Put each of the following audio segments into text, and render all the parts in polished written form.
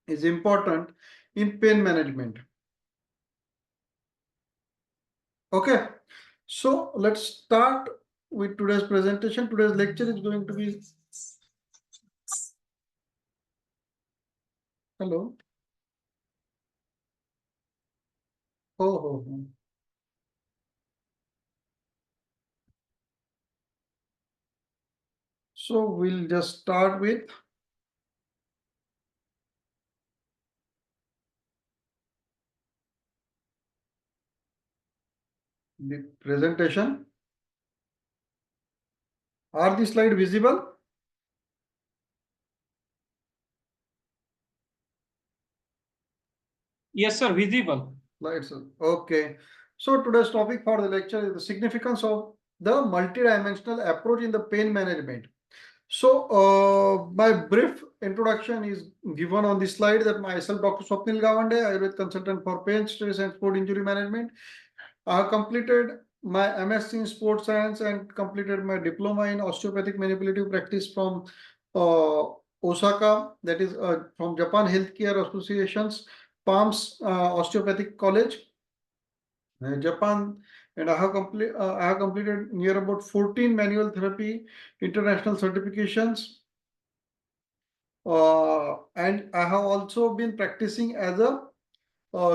is important in pain management. Okay, so let's start with today's presentation. Today's lecture is going to be, hello. Oh. So we'll just start with the presentation. Are the slide visible? Yes, sir, visible. Slides. Okay. So today's topic for the lecture is the significance of the multidimensional approach in the pain management. So my brief introduction is given on the slide that myself, Dr. Swapnil Gawande, Ayurveda consultant for pain, stress and sport injury management. I have completed my MSc in sports science and completed my diploma in osteopathic manipulative practice from uh, Osaka, that is from Japan Healthcare Association's PALMS Osteopathic College, Japan, and I have completed near about 14 manual therapy international certifications. And I have also been practicing as a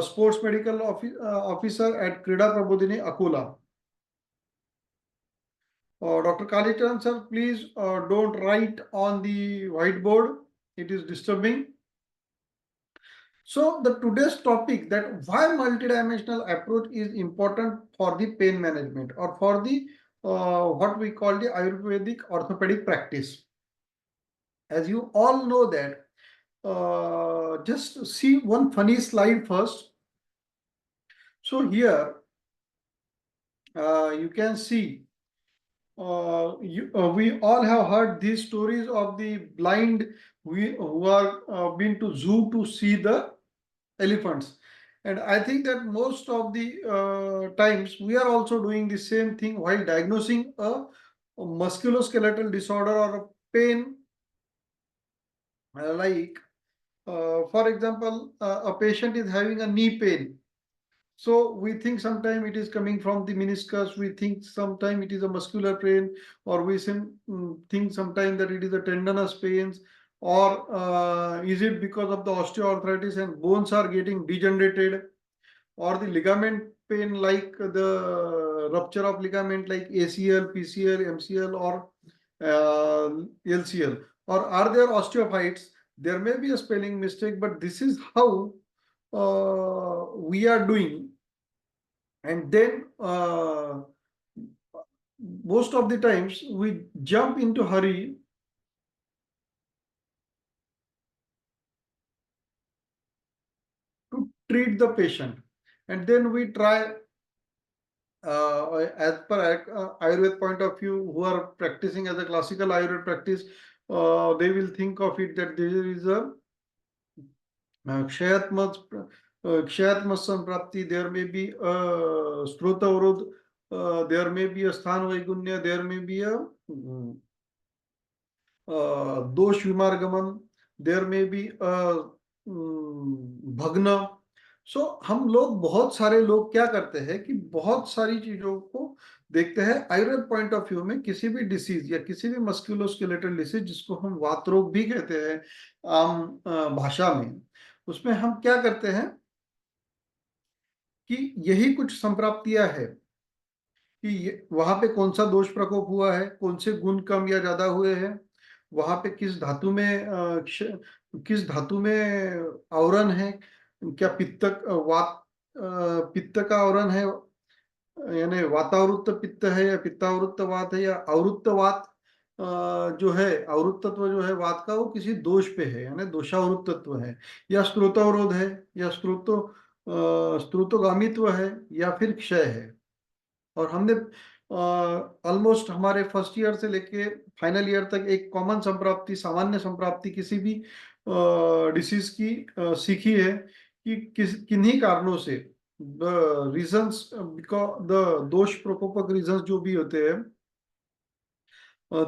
sports medical officer at Krida Prabodhini, Akola. Dr. Kalicharan sir, please don't write on the whiteboard. It is disturbing. So the today's topic, that why multidimensional approach is important for the pain management or for the what we call the Ayurvedic orthopedic practice. As you all know that, just see one funny slide first. So here you can see we all have heard these stories of the blind who are been to zoo to see the elephants, and I think that most of the times we are also doing the same thing while diagnosing a musculoskeletal disorder or a pain, like for example, a patient is having a knee pain. So we think sometime it is coming from the meniscus, we think sometime it is a muscular pain, or we think sometime that it is a tendinous pains, or is it because of the osteoarthritis and bones are getting degenerated, or the ligament pain like the rupture of ligament like ACL, PCL, MCL, or LCL, or are there osteophytes? There may be a spelling mistake, but this is how we are doing. And then most of the times we jump into hurry to treat the patient, and then we try as per Ayurveda point of view, who are practicing as a classical Ayurveda practice, they will think of it that there is a Kshayatmas Samprapti, there may be a Strota Urud, there may be a Sthan Vaigunya, there may be a दोष विमार्गमन, there में भी भग्न. सो हम लोग, बहुत सारे लोग क्या करते हैं कि बहुत सारी चीजों को देखते हैं आयुर्वेद पॉइंट ऑफ व्यू में. किसी भी डिसीज या किसी भी मस्कुलोस्केलेटल डिसीज, जिसको हम वात रोग भी कहते हैं आम भाषा में, उसमें हम क्या करते हैं कि यही कुछ संप्राप्तियां है कि वहां पे कौन सा दोष प्रकोप हुआ है, कौन से गुण कम या ज्यादा हुए हैं, वहां पे किस धातु में आवरण है, क्या पित्त का आवरण है, यानी वातावृत्त पित्त है या पित्तावृत्त वात है, या आवृत्त वात जो है, आवृत्तत्व जो है वात का, वो किसी दोष पे है, यानी दोषावृत्तत्व है, या स्त्रोतावरोध है, या स्त्रोतोगामित्व है, या फिर क्षय है. और हमने ऑलमोस्ट हमारे फर्स्ट ईयर से लेके फाइनल ईयर तक एक कॉमन संप्राप्ति, सामान्य संप्राप्ति किसी भी डिसीज की सीखी है कि किन्हीं कारणों से द रीजंस, बिकॉज द दोष प्रकोपक रीजंस जो भी होते हैं,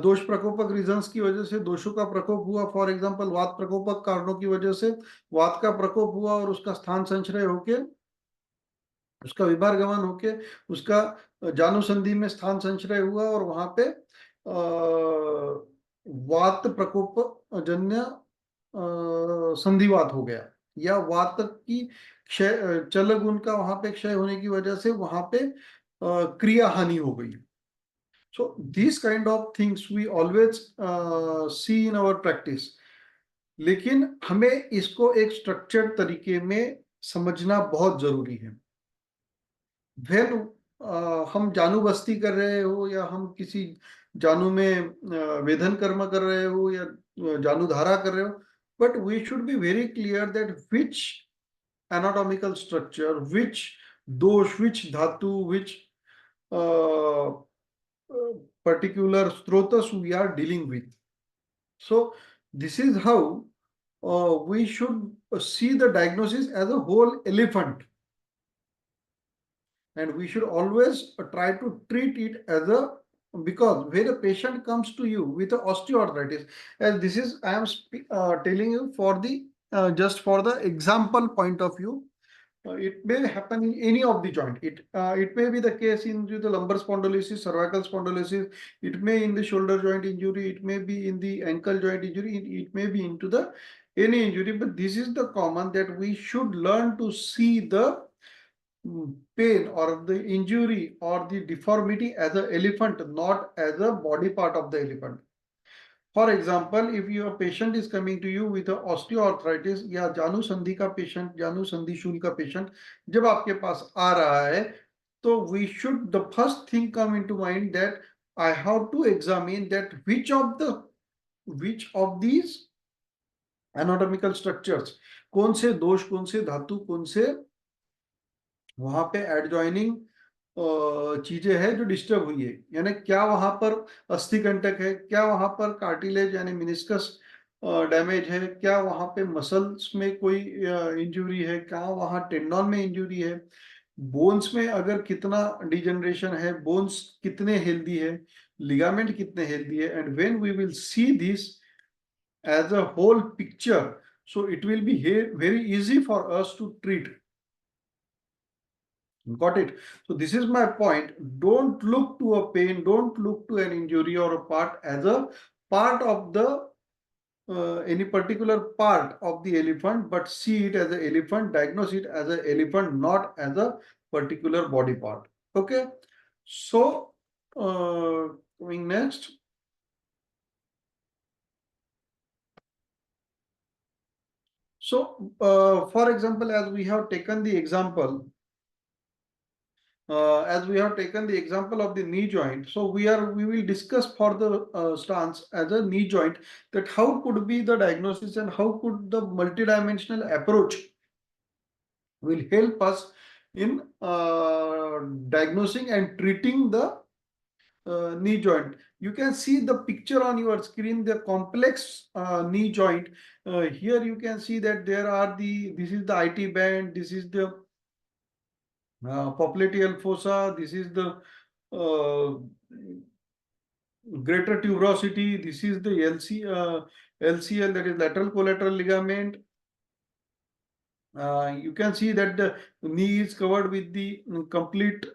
दोष प्रकोपक रीजंस की वजह से दोषों का प्रकोप हुआ, फॉर एग्जांपल वात प्रकोपक कारणों की वजह से वात का प्रकोप हुआ और उसका स्थान संचय होके, उसका विभार गमन होके उसका जानुसंधि में स्थान संचय हुआ और वहां पे वात प्रकोप जन्य संधिवात हो गया, या वात की क्षय चल गुण का वहां पे क्षय होने की वजह से वहां पे क्रिया हानि हो गई। So these kind of things we always see in our practice. लेकिन हमें इसको एक स्ट्रक्चर्ड तरीके में समझना बहुत जरूरी है। वेन हम जानू बस्ती कर रहे हो या हम किसी जानू में वेधन कर्म कर रहे हो या जानू धारा कर रहे हो, but we should be very clear that which anatomical structure, which dosh, which dhatu, which particular strotas we are dealing with. So this is how we should see the diagnosis as a whole elephant, and we should always try to treat it as a, because when a patient comes to you with a osteoarthritis, as this is I am telling you for the just for the example point of view. It may happen in any of the joint. It may be the case in the lumbar spondylosis, cervical spondylosis. It may in the shoulder joint injury. It may be in the ankle joint injury. It may be into the any injury. But this is the common that we should learn to see the pain or the injury or the deformity as an elephant, not as a body part of the elephant. For example, if your patient is coming to you with a osteoarthritis या जानू संधि का patient, जानू संधि शूल का patient जब आपके पास आ रहा है, तो we should the first thing come into mind that I have to examine that which of these anatomical structures, कौन से दोष, कौन से धातु, कौन से वहां पे एडजॉइनिंग चीजें हैं जो डिस्टर्ब हुई है, यानी क्या वहां पर अस्थि कंटक है, क्या वहां पर कार्टिलेज यानी मिनिस्कस डैमेज है, क्या वहां पे मसल्स में कोई इंजुरी है, क्या वहां टेंडन में इंजुरी है, बोन्स में अगर कितना डिजेनरेशन है, बोन्स कितने हेल्दी है, लिगामेंट कितने हेल्दी है, and when we will see this as a whole picture, so it will be very easy for us to treat. Got it? So this is my point. Don't look to a pain, don't look to an injury or a part as a part of the any particular part of the elephant, but see it as an elephant, diagnose it as an elephant, not as a particular body part. Okay. So going next. So for example, as we have taken the example, as we have taken the example of the knee joint, so we will discuss for the stance as a knee joint, that how could be the diagnosis and how could the multidimensional approach will help us in diagnosing and treating the knee joint. You can see the picture on your screen, the complex knee joint. Here you can see that there are this is the IT band, this is the popliteal fossa, this is the greater tuberosity, this is the LCL, that is lateral collateral ligament. You can see that the knee is covered with the complete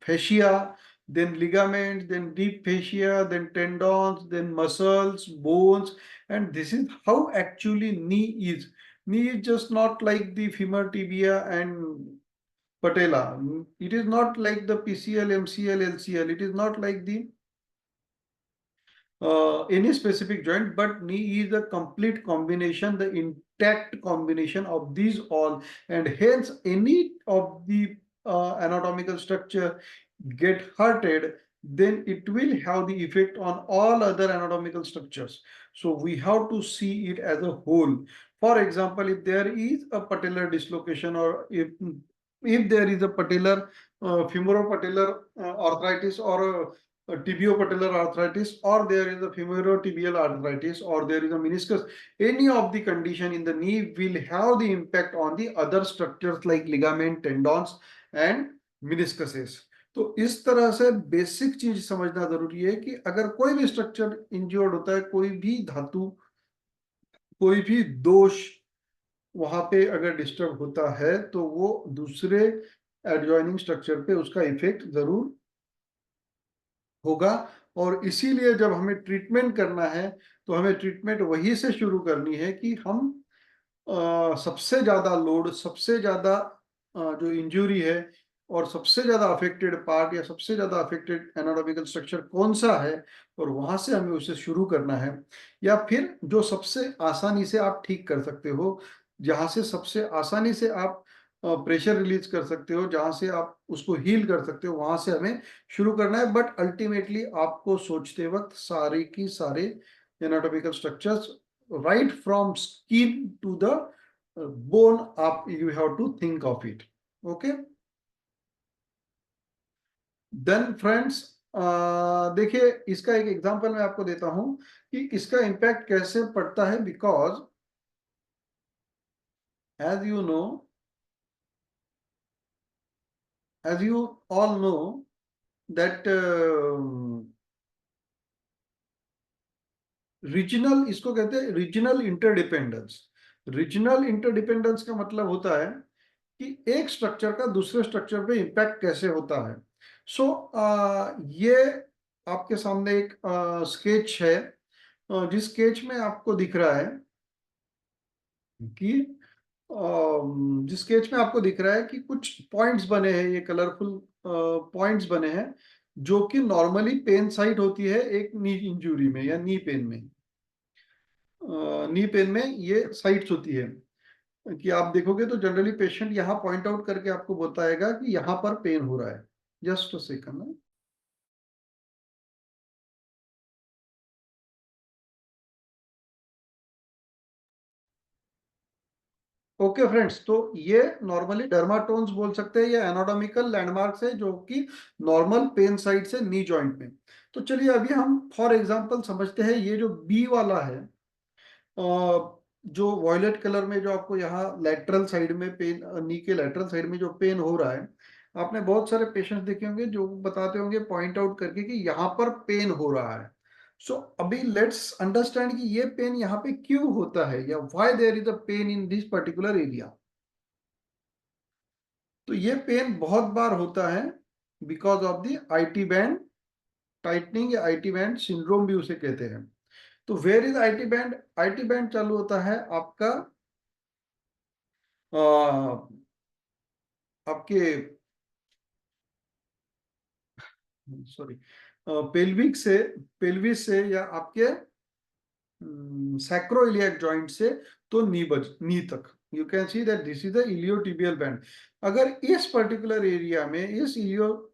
fascia, then ligaments, then deep fascia, then tendons, then muscles, bones, and this is how actually knee is. Knee is just not like the femur, tibia, and patella. It is not like the PCL, MCL, LCL. It is not like the any specific joint, but knee is a complete combination, the intact combination of these all, and hence any of the anatomical structure get hurted, then it will have the effect on all other anatomical structures. So we have to see it as a whole. For example, if there is a patellar dislocation, or if there is a patellar femoropatellar arthritis, or a tibiopatellar arthritis, or there is a femorotibial arthritis, or there is a meniscus, any of the condition in the knee will have the impact on the other structures like ligament, tendons, and meniscuses. तो इस तरह से basic चीज समझना जरूरी है कि अगर कोई भी स्ट्रक्चर इंज्योर्ड होता है, कोई भी धातु, कोई भी दोष वहां पे अगर डिस्टर्ब होता है, तो वो दूसरे एडजॉइनिंग स्ट्रक्चर पे उसका इफेक्ट जरूर होगा। और इसीलिए जब हमें ट्रीटमेंट करना है, तो हमें ट्रीटमेंट वही से शुरू करनी है कि हम सबसे ज्यादा लोड, सबसे ज्यादा जो इंजरी है और सबसे ज्यादा अफेक्टेड पार्ट या सबसे ज्यादा अफेक्टेड एनाटॉमिकल स्ट्रक्चर कौन सा है, और वहां से हमें उसे शुरू करना है। या फिर जो सबसे आसानी से आप ठीक कर सकते हो, जहां से सबसे आसानी से आप प्रेशर रिलीज कर सकते हो, जहां से आप उसको हील कर सकते हो, वहां से हमें शुरू करना है। बट अल्टीमेटली आपको सोचते वक्त सारे की सारे anatomical structures, right from skin to the bone up, you have to think of it. Okay, then friends, देखिए इसका एक एग्जांपल मैं आपको देता हूं कि इसका इम्पैक्ट कैसे पड़ता है। Because as you know, as you all know that regional, इसको कहते हैं रीजनल इंटरडिपेंडेंस। रीजनल इंटरडिपेंडेंस का मतलब होता है कि एक स्ट्रक्चर का दूसरे स्ट्रक्चर पे इम्पैक्ट कैसे होता है। सो ये आपके सामने एक स्केच है, जिस स्केच में आपको दिख रहा है कि जिस स्केच में आपको दिख रहा है कि कुछ पॉइंट्स बने हैं, ये कलरफुल पॉइंट्स बने हैं, जो कि नॉर्मली पेन साइट होती है एक नी इंजरी में या नी पेन में। नी पेन में ये साइट्स होती है कि आप देखोगे तो जनरली पेशेंट यहाँ पॉइंट आउट करके आपको बताएगा कि यहाँ पर पेन हो रहा है। Just a second. Okay friends, तो ये नॉर्मली डर्माटोन्स बोल सकते हैं, या एनाटॉमिकल लैंडमार्क्स है जो कि नॉर्मल पेन साइट से नी जॉइंट में। तो चलिए अभी हम फॉर एग्जांपल समझते हैं, ये जो बी वाला है, जो वॉयलेट कलर में जो आपको यहाँ लेटरल साइड में पेन, नी के लेटरल साइड में जो पेन हो रहा है, आपने बहुत सारे पेशेंट्स देखे होंगे जो बताते होंगे पॉइंट आउट करके कि यहाँ पर पेन हो रहा है। सो अभी लेट्स अंडरस्टैंड कि ये पेन यहाँ पे क्यों होता है, या why there is a pain in this particular area. तो ये पेन बहुत बार होता है because of the IT band tightening, या आईटी बैंड सिंड्रोम भी उसे कहते हैं। तो where is IT band? IT band चालू होता है आपका आपके, सॉरी, पेल्विक से, पेल्विस से, या आपके सैक्रोइलियक जॉइंट से, तो नी तक। You can see that this is the iliotibial band. अगर इस पर्टिकुलर एरिया में, इस इलियो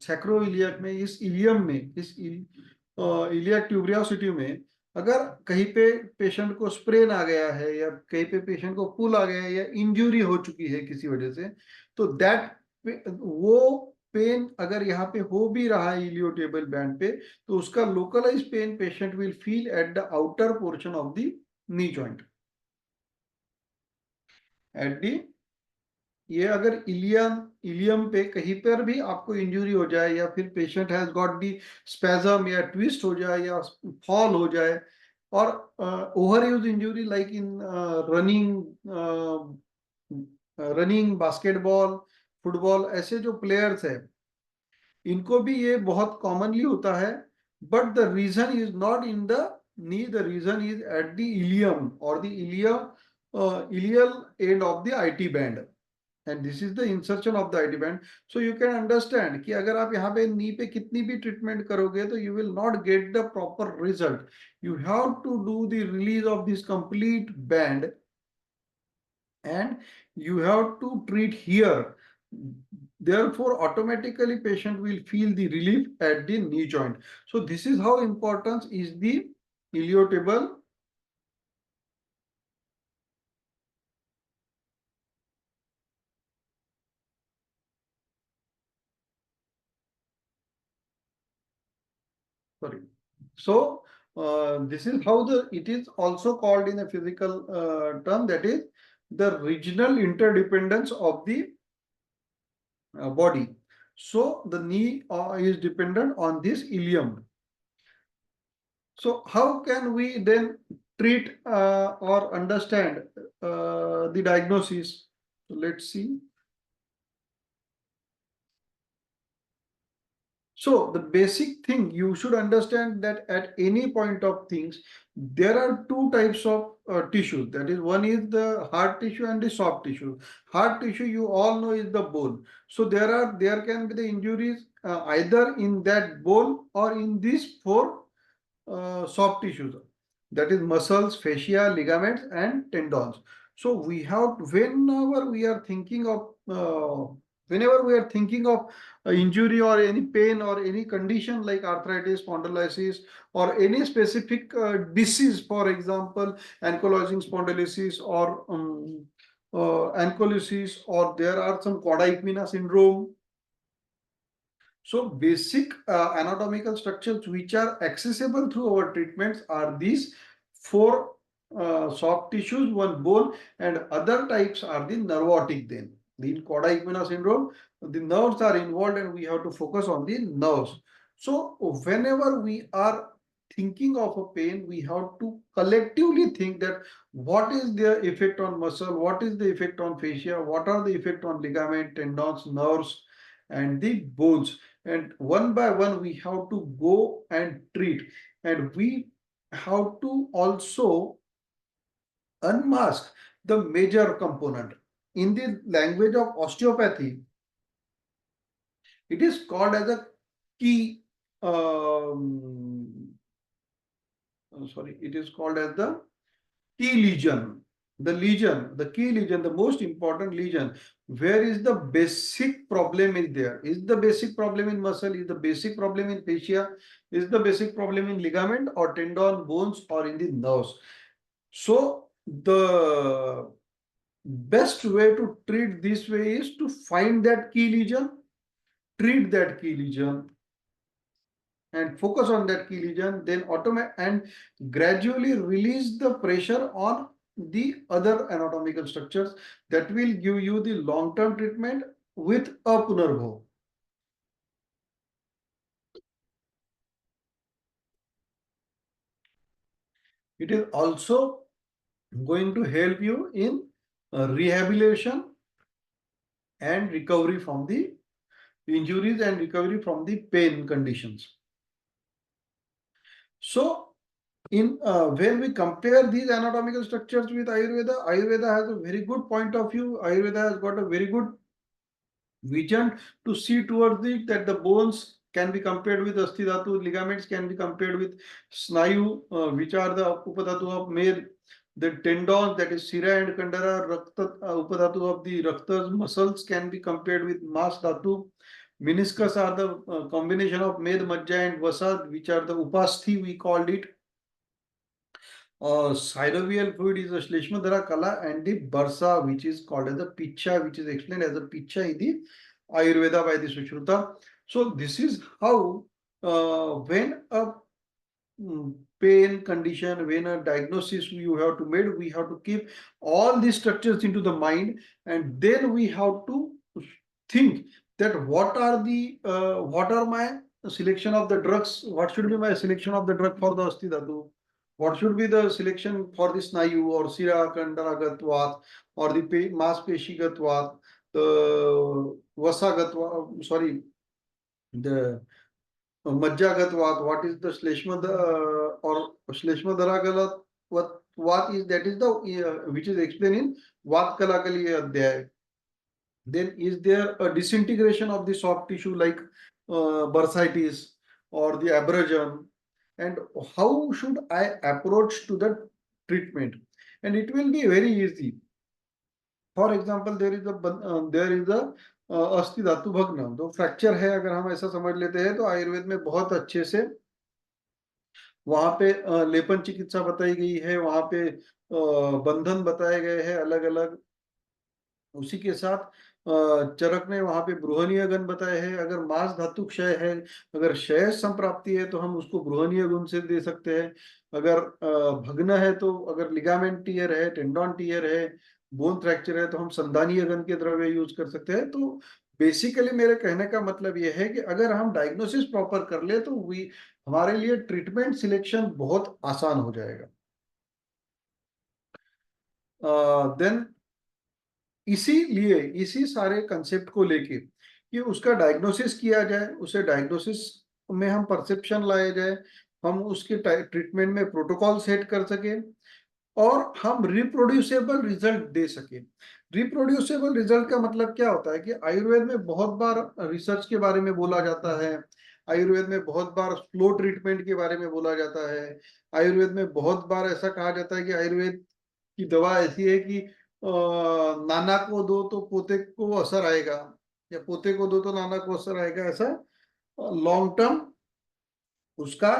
सैक्रोइलियक में, इस इलियम में, इस इलियक ट्यूबरियोसिटी में अगर कहीं पे पेशेंट को स्प्रेन आ गया है, या कहीं पे पेशेंट को पुल आ गया है, या इंजरी हो चुकी है किसी वजह से, तो दैट वो पेन अगर यहाँ पे हो भी रहा है इलियोटिबियल बैंड पे, तो उसका localise pen patient will feel at the outer portion of the knee joint, at the, ये अगर इलियम पे कहीं पर भी आपको इंजरी हो जाए, या फिर patient has got the spasm, या ट्विस्ट हो जाए, या फॉल हो जाए, और over use injury like in running, basketball, football, ऐसे जो प्लेयर्स है, इनको भी ये बहुत कॉमनली होता है। But the reason is not in the knee, the reason is at the ilium और the ileal end of the IT band, and this is the insertion of the IT band. So you can understand कि अगर आप यहाँ पे नी पे कितनी भी treatment करोगे, तो you will not get the proper result. You have to do the release of this complete band, and you have to treat here. Therefore automatically patient will feel the relief at the knee joint. So this is how important is the iliotable, sorry. So this is how the, it is also called in a physical term, that is the regional interdependence of the body. So the knee is dependent on this ilium. So how can we then treat or understand the diagnosis? So let's see. So the basic thing you should understand that at any point of things, there are two types of tissues. That is, one is the hard tissue and the soft tissue. Hard tissue, you all know, is the bone. So there can be the injuries either in that bone or in these four soft tissues, that is muscles, fascia, ligaments, and tendons. So we have, whenever we are thinking of injury or any pain or any condition like arthritis, spondylosis, or any specific disease, for example ankylosing spondylosis or ankylosis, or there are some cauda equina syndrome. So basic anatomical structures which are accessible through our treatments are these four soft tissues, one bone, and other types are the nervotic. Then in cauda equina syndrome, the nerves are involved and we have to focus on the nerves. So whenever we are thinking of a pain, we have to collectively think that what is the effect on muscle, what is the effect on fascia, what are the effect on ligament, tendons, nerves, and the bones, and one by one we have to go and treat, and we have to also unmask the major component. In the language of osteopathy, it is called as a key sorry, it is called as the key lesion. The key lesion, the most important lesion, where is the basic problem is there. Is the basic problem in muscle? Is the basic problem in fascia? Is the basic problem in ligament or tendon, bones, or in the nerves? So the best way to treat this way is to find that key lesion, treat that key lesion, and focus on that key lesion, then automate and gradually release the pressure on the other anatomical structures. That will give you the long-term treatment with a Punarvo. It is also going to help you in rehabilitation and recovery from the injuries and recovery from the pain conditions. So in when we compare these anatomical structures with Ayurveda, Ayurveda has a very good point of view. Ayurveda has got a very good vision to see towards it, that the bones can be compared with Asti Dhatu, ligaments can be compared with Snayu, which are the Upadhatu of Med, the tendons, that is Sira and Kandara, Rakta, Upadhatu of the Raktas, muscles can be compared with Mas Dhatu. Meniscus are the combination of Med, Majja and Vasa, which are the Upasthi, we called it. Synovial fluid is the Shleshmadhara Kala, and the Barsa, which is called as the Picha, which is explained as a Picha in the Ayurveda by the Sushruta. So this is how when a pain condition, when a diagnosis you have to make, we have to keep all these structures into the mind, and then we have to think that what are my selection of the drugs, what should be my selection of the drug for the Asti Dhatu, what should be the selection for the Snayu or Sira Kandaragatvat or the Mas Peshigatvat, the Vasagatvat, sorry, the Majjagatvat, what is the or Shleshmadharagalat, what is, that is the which is explained in Vat Kalakali Adhyay. Then is there a disintegration of the soft tissue like bursitis or the abrasion, and how should I approach to the treatment? And it will be very easy. For example there is a अस्थि धातु भग्न, तो fracture है, अगर हम ऐसा समझ लेते हैं, तो आयुर्वेद में बहुत अच्छे से वहां पे लेपन चिकित्सा बताई गई है, वहां पे बंधन बताए गए हैं अलग अलग। उसी के साथ चरक ने वहां पे बृहनीय गण बताए हैं। अगर मांस धातु क्षय है, अगर क्षय संप्राप्ति है, तो हम उसको बृहनीय गुण से दे सकते हैं। अगर भग्न है, तो अगर लिगामेंट टीयर है, टेंडन टीयर है, बोन फ्रैक्चर है, तो हम संधानीय गण के द्रव्य यूज कर सकते हैं। तो बेसिकली मेरे कहने का मतलब यह है कि अगर हम डायग्नोसिस प्रॉपर कर ले तो हमारे लिए ट्रीटमेंट सिलेक्शन बहुत आसान हो जाएगा। देन इसीलिए इसी सारे कंसेप्ट को लेके कि उसका डायग्नोसिस किया जाए, उसे डायग्नोसिस में हम परसेप्शन लाए जाए, हम उसके ट्रीटमेंट में प्रोटोकॉल सेट कर सके और हम रिप्रोड्यूसेबल रिजल्ट दे सके। रिप्रोड्यूसेबल रिजल्ट का मतलब क्या होता है कि आयुर्वेद में बहुत बार रिसर्च के बारे में बोला जाता है, आयुर्वेद में बहुत बार स्लो ट्रीटमेंट के बारे में बोला जाता है, आयुर्वेद में बहुत बार ऐसा कहा जाता है कि आयुर्वेद की दवा ऐसी है कि नाना को दो तो पोते को असर आएगा, या पोते को दो तो नाना को असर आएगा, ऐसा लॉन्ग टर्म उसका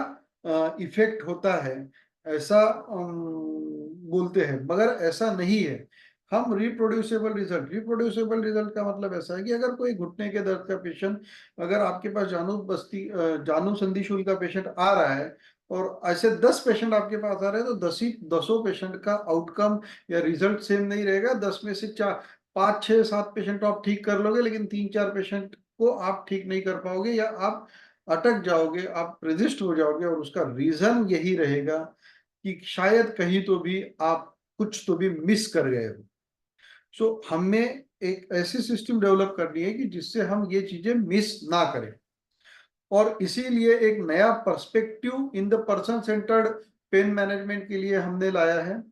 इफेक्ट होता है, ऐसा बोलते हैं, मगर ऐसा नहीं है। हम रिप्रोड्यूसेबल रिजल्ट का मतलब ऐसा है कि अगर कोई घुटने के दर्द का पेशेंट, अगर आपके पास जानू संधि शूल का पेशेंट आ रहा है और ऐसे 10 पेशेंट आपके पास आ रहे हैं, तो 10 पेशेंट का आउटकम या रिजल्ट सेम नहीं रहेगा। 10 में से 4 5 6 7 पेशेंट तो आप ठीक कर लोगे, लेकिन 3 4 पेशेंट को आप ठीक नहीं कर पाओगे, या आप अटक जाओगे, आप रेजिस्ट हो जाओगे, और उसका रीजन यही रहेगा कि शायद कहीं तो भी आप कुछ तो भी मिस कर गए हो। सो हमें एक ऐसी सिस्टम डेवलप करनी है कि जिससे हम ये चीजें मिस ना करें, और इसीलिए एक नया perspective in the person centred pain management के लिए हमने लाया है,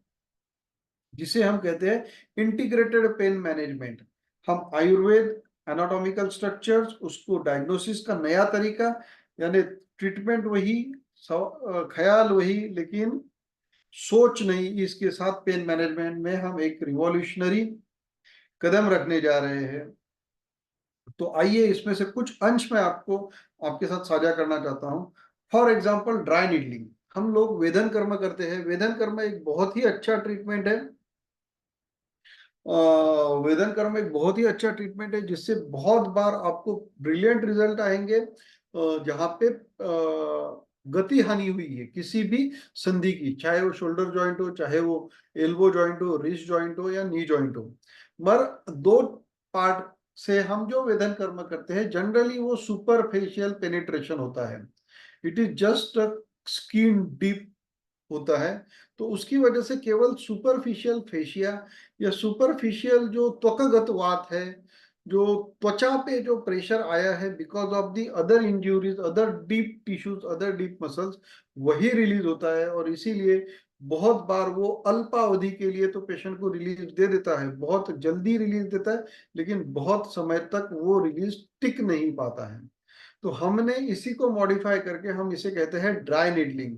जिसे हम कहते हैं इंटीग्रेटेड पेन मैनेजमेंट। हम आयुर्वेद, एनाटॉमिकल स्ट्रक्चर्स, उसको डायग्नोसिस का नया तरीका, यानी ट्रीटमेंट वही, ख्याल वही, लेकिन सोच नहीं, इसके साथ पेन मैनेजमेंट में हम एक रिवॉल्यूशनरी कदम रखने जा रहे हैं। तो आइए इसमें से कुछ अंश मैं आपको आपके साथ साझा करना चाहता हूं। फॉर एग्जाम्पल ड्राई नीडलिंग, हम लोग वेदन कर्म करते हैं। वेदन कर्म एक बहुत ही अच्छा ट्रीटमेंट है। वेदन कर्म एक बहुत ही अच्छा ट्रीटमेंट है, जिससे बहुत बार आपको ब्रिलियंट रिजल्ट आएंगे। जहाँ पे गति हानि हुई है किसी भी संधि की, चाहे वो शोल्डर जॉइंट हो, चाहे वो एल्बो जॉइंट हो, रिस्ट जॉइंट हो, या नी जॉइंट हो, मगर दो पार्ट से हम जो वेदन कर्म करते हैं, जनरली वो सुपरफिशियल पेनिट्रेशन होता है। It is just skin deep होता है। तो उसकी वजह से केवल सुपरफिशियल फेशिया या सुपरफिशियल जो त्वचागत वात है, जो त्वचा पे जो प्रेशर आया है because of the other injuries, other deep tissues, other deep muscles, वही रिलीज होता है। और इसीलिए बहुत बार वो अल्पावधि के लिए तो पेशेंट को रिलीज दे देता है, बहुत जल्दी रिलीज देता है, लेकिन बहुत समय तक वो रिलीज टिक नहीं पाता है। तो हमने इसी को मॉडिफाई करके हम इसे कहते हैं ड्राई नीडलिंग,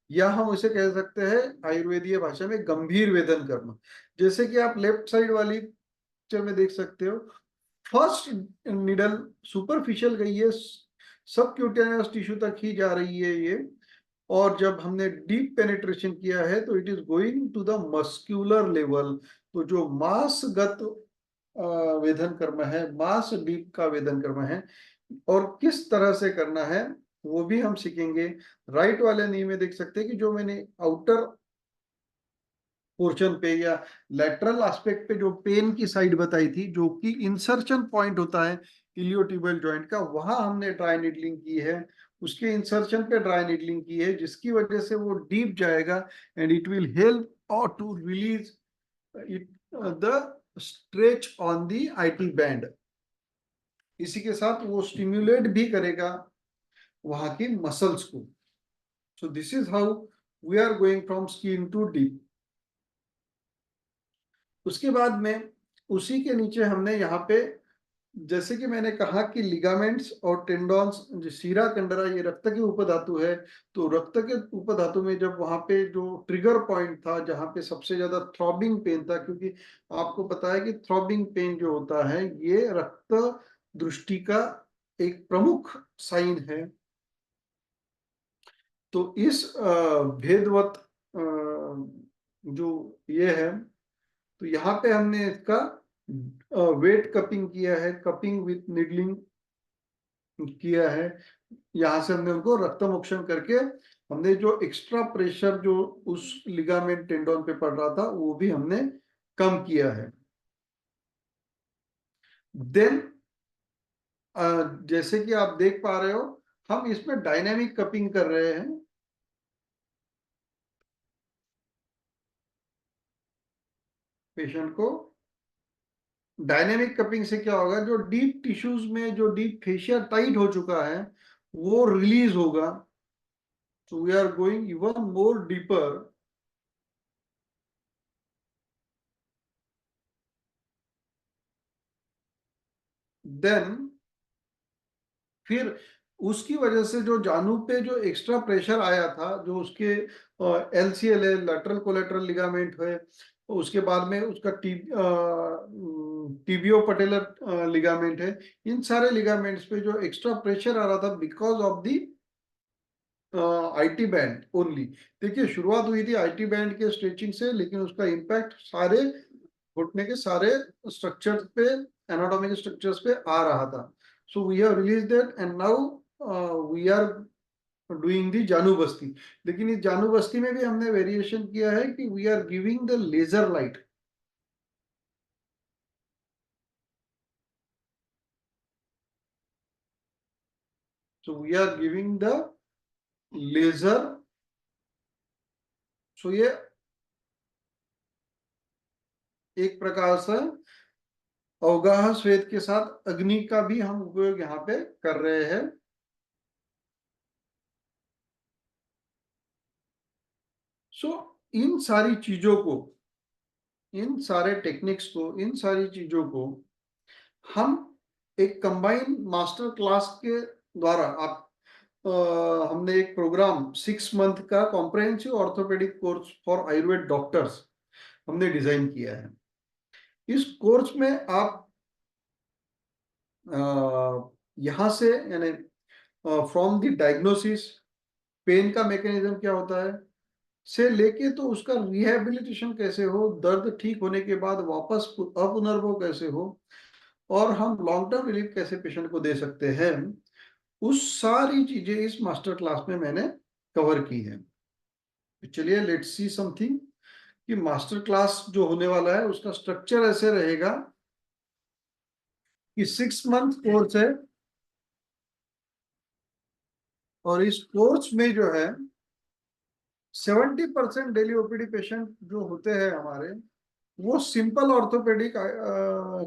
या हम उसे कह सकते हैं आयुर्वेदीय भाषा में गंभीर वेदन कर्म। जैसे कि आप लेफ्ट साइड वाली पिक्चर में देख सकते हो, फर्स्ट निडल सुपरफिशियल गई है, सब क्यूटेनियस टिश्यू तक ही जा रही है ये, और जब हमने डीप पेनिट्रेशन किया है तो it is going to the muscular level. तो जो मांसगत वेदन कर्म है, मांस डीप का वेदन कर्म है, और किस तरह से करना है वो भी हम सीखेंगे। राइट वाले नी में देख सकते हैं कि जो मैंने आउटर पोर्शन पे या लेटरल एस्पेक्ट पे जो पेन की साइड बताई थी, जो कि इंसर्शन पॉइंट होता है इलियोटिबियल जॉइंट का, वहां हमने ड्राई नीडलिंग की है। उसके इंसर्शन पे ड्राई नीडलिंग की है, जिसकी वजह से वो डीप जाएगा, एंड इट विल हेल्प और to release it the stretch on the IT band. इसी के साथ वो स्टिम्युलेट भी करेगा वहां की मसल्स को। So this is how we are going from skin to deep. उसके बाद में उसी के नीचे हमने यहाँ पे, जैसे कि मैंने कहा कि लिगामेंट्स और टेंडॉन्स, जो शीरा कंडरा, ये रक्त के उपधातु है। तो रक्त के उपधातु में जब वहां पे जो ट्रिगर पॉइंट था, जहाँ पे सबसे ज्यादा थ्रॉबिंग पेन था, क्योंकि आपको पता है कि थ्रॉबिंग पेन जो होता है ये रक्त दृष्टि का एक प्रमुख साइन है। तो इस भेदवत जो ये है, तो यहाँ पे हमने इसका वेट कपिंग किया है, कपिंग विथ निडलिंग किया है। यहाँ से हमने उनको रक्त मोक्षण करके हमने जो एक्स्ट्रा प्रेशर जो उस लिगामेंट टेंडोन पे पड़ रहा था वो भी हमने कम किया है। देन जैसे कि आप देख पा रहे हो, हम इसमें डायनेमिक कपिंग कर रहे हैं पेशेंट को। डायनेमिक कपिंग से क्या होगा, जो डीप टिश्यूज में जो डीप फेशिया टाइट हो चुका है वो रिलीज होगा। So we are going even more deeper. Then फिर उसकी वजह से जो जानू पे जो एक्स्ट्रा प्रेशर आया था, जो उसके एलसीएल है, लेटरल कोलेटरल लिगामेंट है, उसके बाद में उसका टीबियो पटेलर लिगामेंट है, इन सारे लिगामेंट्स पे जो एक्स्ट्रा प्रेशर आ रहा था because of the IT band only. देखिए शुरुआत हुई थी आईटी बैंड के स्ट्रेचिंग से, लेकिन उसका इम्पैक्ट सारे घुटने के सारे स्ट्रक्चर्स पे, एनाटॉमिक स्ट्रक्चर्स पे आ रहा था। So we have release that and now we are doing the janu basti. लेकिन इस जानू बस्ती में भी हमने वेरिएशन किया है कि we are giving the laser light. So we are giving the laser. सो ये एक प्रकार से अवगाह श्वेत के साथ अग्नि का भी हम उपयोग यहाँ पे कर रहे हैं। सो इन सारी चीजों को, इन सारे टेक्निक्स को, इन सारी चीजों को हम एक कंबाइन मास्टर क्लास के द्वारा आप हमने एक प्रोग्राम 6 मंथ का comprehensive orthopaedic course for Ayurveda doctors हमने डिजाइन किया है। इस कोर्स में आप यहाँ से यानी फ्रॉम द डायग्नोसिस, पेन का मैकेनिज्म क्या होता है से लेके तो उसका रिहेबिलिटेशन कैसे हो, दर्द ठीक होने के बाद वापस अपुनर्भव कैसे हो, और हम लॉन्ग टर्म रिलीफ कैसे पेशेंट को दे सकते हैं, उस सारी चीजें इस मास्टर क्लास में मैंने कवर की है। तो चलिए लेट्स सी समथिंग कि मास्टर क्लास जो होने वाला है उसका स्ट्रक्चर ऐसे रहेगा कि 6 मंथ कोर्स है, और इस कोर्स में जो है 70% डेली ओपीडी पेशेंट जो होते हैं हमारे, वो सिंपल ऑर्थोपेडिक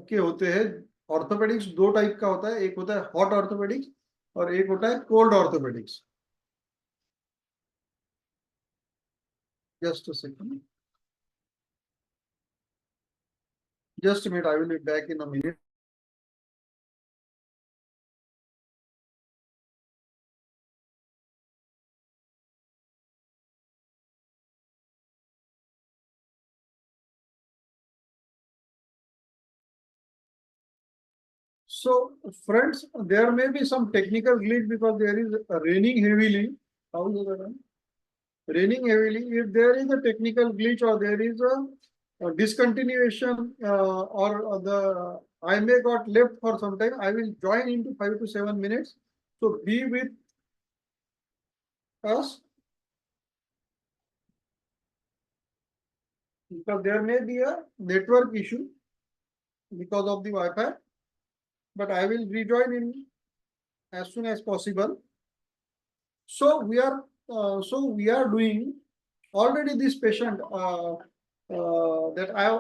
के होते हैं। ऑर्थोपेडिक्स दो टाइप का होता है, एक होता है हॉट ऑर्थोपेडिक्स और एक होता है cold orthopaedics. Just a second, just minute, I will be back in a minute. So, friends, there may be some technical glitch because there is raining heavily. How is it? Raining heavily. If there is a technical glitch or there is a discontinuation or the I may got left for some time, I will join into 5 to 7 minutes. So be with us because there may be a network issue because of the Wi-Fi, but I will rejoin in as soon as possible. So we are doing already this patient that I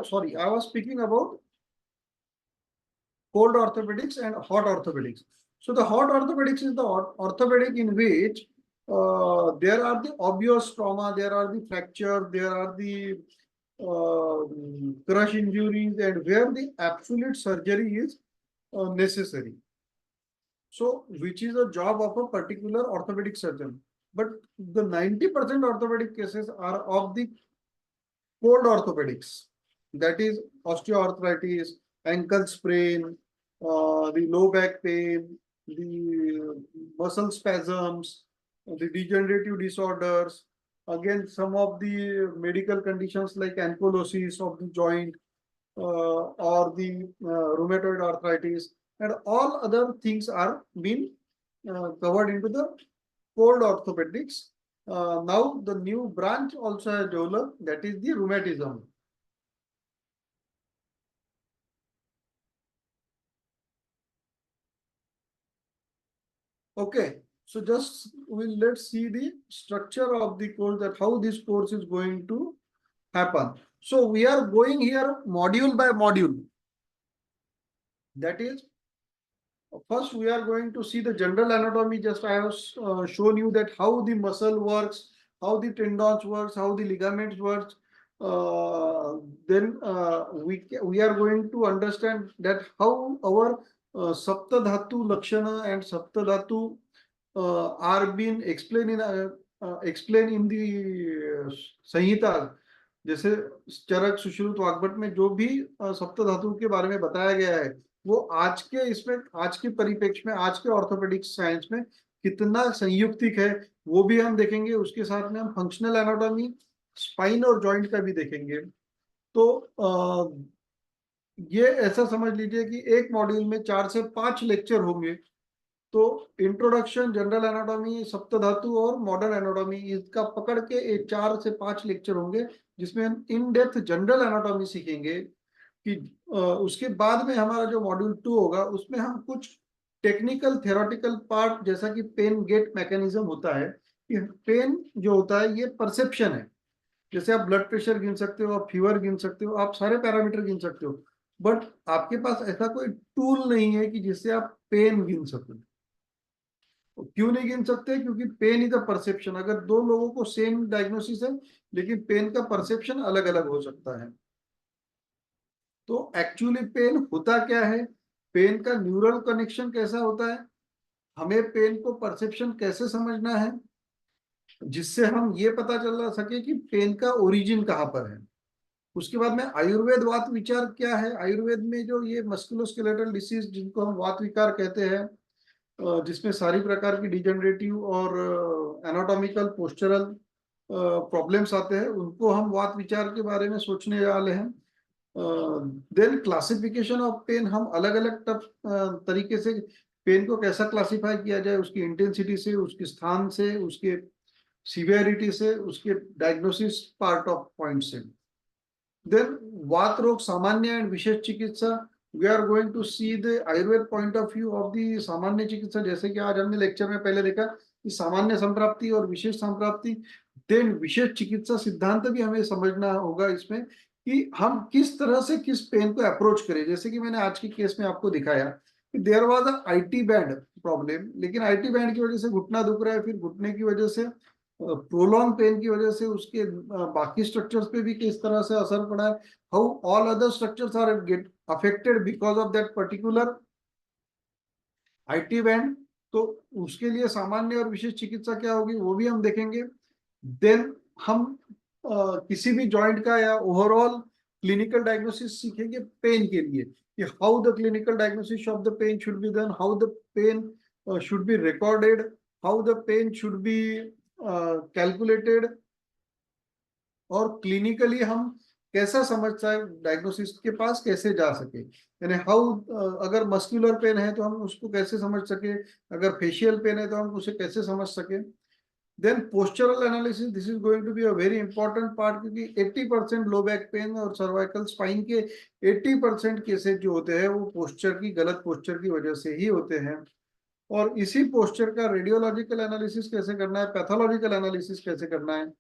was speaking about cold orthopedics and hot orthopedics. So the hot orthopedics is the orthopedic in which there are the obvious trauma, there are the fracture, there are the crush injuries, and where the absolute surgery is necessary. So, which is a job of a particular orthopedic surgeon. But the 90% orthopedic cases are of the cold orthopedics. That is osteoarthritis, ankle sprain, the low back pain, the muscle spasms, the degenerative disorders. Again, some of the medical conditions like ankylosis of the joint or the rheumatoid arthritis, and all other things are being covered into the cold orthopedics. Now the new branch also has developed, that is the rheumatism. Okay, so just let's see the structure of the course, that how this course is going to happen. So we are going here module by module. That is, first we are going to see the general anatomy. Just I have shown you that how the muscle works, how the tendons works, how the ligaments works. Then we are going to understand that how our Saptadhatu Lakshana and Saptadhatu are being explained in the संहिता. जैसे चरक सुश्रुत वाग्भट में जो भी सप्त धातु के बारे में बताया गया है, वो आज के इसमें, आज के परिप्रेक्ष्य में, आज के ऑर्थोपेडिक साइंस में कितना संयुक्तिक है, वो भी हम देखेंगे. उसके साथ में हम फंक्शनल एनाटॉमी, स्पाइन और जॉइंट का भी देखेंगे. तो ये ऐसा समझ लीजिए कि एक मॉड्यूल में 4 से 5 लेक्चर होंगे. तो इंट्रोडक्शन, जनरल एनाटॉमी, सप्तधातु और मॉडर्न एनाटॉमी, इसका पकड़ के 4 से 5 लेक्चर होंगे, जिसमें हम इन डेप्थ जनरल एनाटॉमी सीखेंगे. कि उसके बाद में हमारा जो मॉड्यूल 2 होगा, उसमें हम कुछ टेक्निकल थ्योरेटिकल पार्ट, जैसा कि पेन गेट मैकेनिज्म होता है, कि पेन जो होता है ये परसेप्शन है. जैसे आप ब्लड प्रेशर गिन सकते हो, आप फीवर गिन सकते हो, आप सारे पैरामीटर गिन सकते हो, बट आपके पास ऐसा कोई टूल नहीं है कि जिससे आप पेन गिन सको. क्यों नहीं गिन सकते? क्योंकि पेन इज अ परसेप्शन. अगर दो लोगों को सेम डायग्नोसिस है, लेकिन पेन का परसेप्शन अलग अलग हो सकता है. तो एक्चुअली पेन होता क्या है, पेन का न्यूरल कनेक्शन कैसा होता है, हमें पेन को परसेप्शन कैसे समझना है, जिससे हम ये पता चल सके कि पेन का ओरिजिन कहाँ पर है. उसके बाद में आयुर्वेद वात विचार क्या है. आयुर्वेद में जो ये मस्कुलोस्केलेटल डिसीज, जिनको हम वात विकार कहते हैं, जिसमें सारी प्रकार की डिजेनरेटिव और एनाटॉमिकल पोस्चरल प्रॉब्लम्स आते हैं, उनको हम वात विचार के बारे में सोचने वाले हैं. देन क्लासिफिकेशन ऑफ पेन, हम अलग अलग तरीके से पेन को कैसा क्लासिफाई किया जाए, उसकी इंटेंसिटी से, उसके स्थान से, उसके सिवियरिटी से, उसके डायग्नोसिस पार्ट ऑफ पॉइंट से. देन वात रोग सामान्य एंड विशेष चिकित्सा. We are going to see the Ayurveda point of view of the सामान्य चिकित्सा. जैसे कि आज हमने लेक्चर में पहले देखा कि सामान्य संप्राप्ति और विशेष संप्राप्ति. देन विशेष चिकित्सा सिद्धांत भी हमें समझना होगा इसमें, कि हम किस तरह से किस पेन को अप्रोच करें. जैसे कि मैंने आज के केस में आपको दिखाया कि there was a IT band problem, लेकिन आईटी बैंड की वजह से घुटना दुख रहा है, फिर घुटने की वजह से, प्रोलॉन्ग पेन की वजह से उसके बाकी स्ट्रक्चर्स पे भी किस तरह से असर पड़ा है, how all other structures are get affected because of that particular IT band. तो उसके लिए सामान्य और विशेष चिकित्सा क्या होगी, वो भी हम देखेंगे. देन हम किसी भी जॉइंट का या ओवरऑल क्लिनिकल डायग्नोसिस सीखेंगे पेन के लिए, कि how the clinical diagnosis of the pain should be done, how the pain should be recorded, how the pain should be calculated, और क्लिनिकली हम कैसा समझता है, डायग्नोसिस के पास कैसे जा सके. यानी हाउ, अगर मस्कुलर पेन है तो हम उसको कैसे समझ सके, अगर फेशियल पेन है तो हम उसे कैसे समझ सके. Then postural analysis, this is going to be a very important part, क्योंकि 80% लो बैक पेन और सर्वाइकल स्पाइन के 80% केसेस जो होते हैं, वो पोस्चर की, गलत पोस्चर की वजह से ही होते हैं. और इसी पोस्चर का रेडियोलॉजिकल एनालिसिस कैसे करना है, पैथोलॉजिकल एनालिसिस कैसे करना है,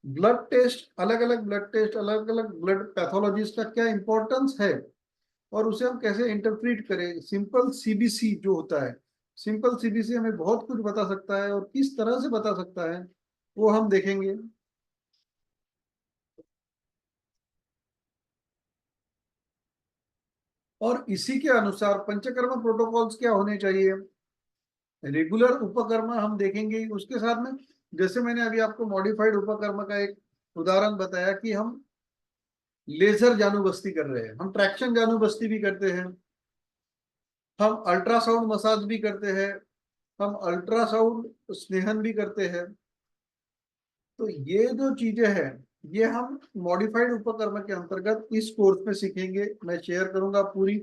ब्लड टेस्ट, अलग अलग ब्लड टेस्ट, अलग अलग ब्लड पैथोलॉजीज का क्या इंपॉर्टेंस है, और उसे हम कैसे इंटरप्रीट करें. सिंपल सीबीसी जो होता है, सिंपल सीबीसी हमें बहुत कुछ बता सकता है, और किस तरह से बता सकता है वो हम देखेंगे. और इसी के अनुसार पंचकर्म प्रोटोकॉल्स क्या होने चाहिए, रेगुलर उपकर्म हम देखेंगे. उसके साथ में, जैसे मैंने अभी आपको मॉडिफाइड उपकर्म का एक उदाहरण बताया, कि हम लेजर जानूबस्ती कर रहे हैं, हम ट्रैक्शन जानूबस्ती भी करते हैं, हम अल्ट्रासाउंड मसाज भी करते हैं, हम अल्ट्रासाउंड स्नेहन भी करते हैं. तो ये जो चीजें हैं, ये हम मॉडिफाइड उपकर्म के अंतर्गत इस कोर्स में सीखेंगे. मैं शेयर करूंगा पूरी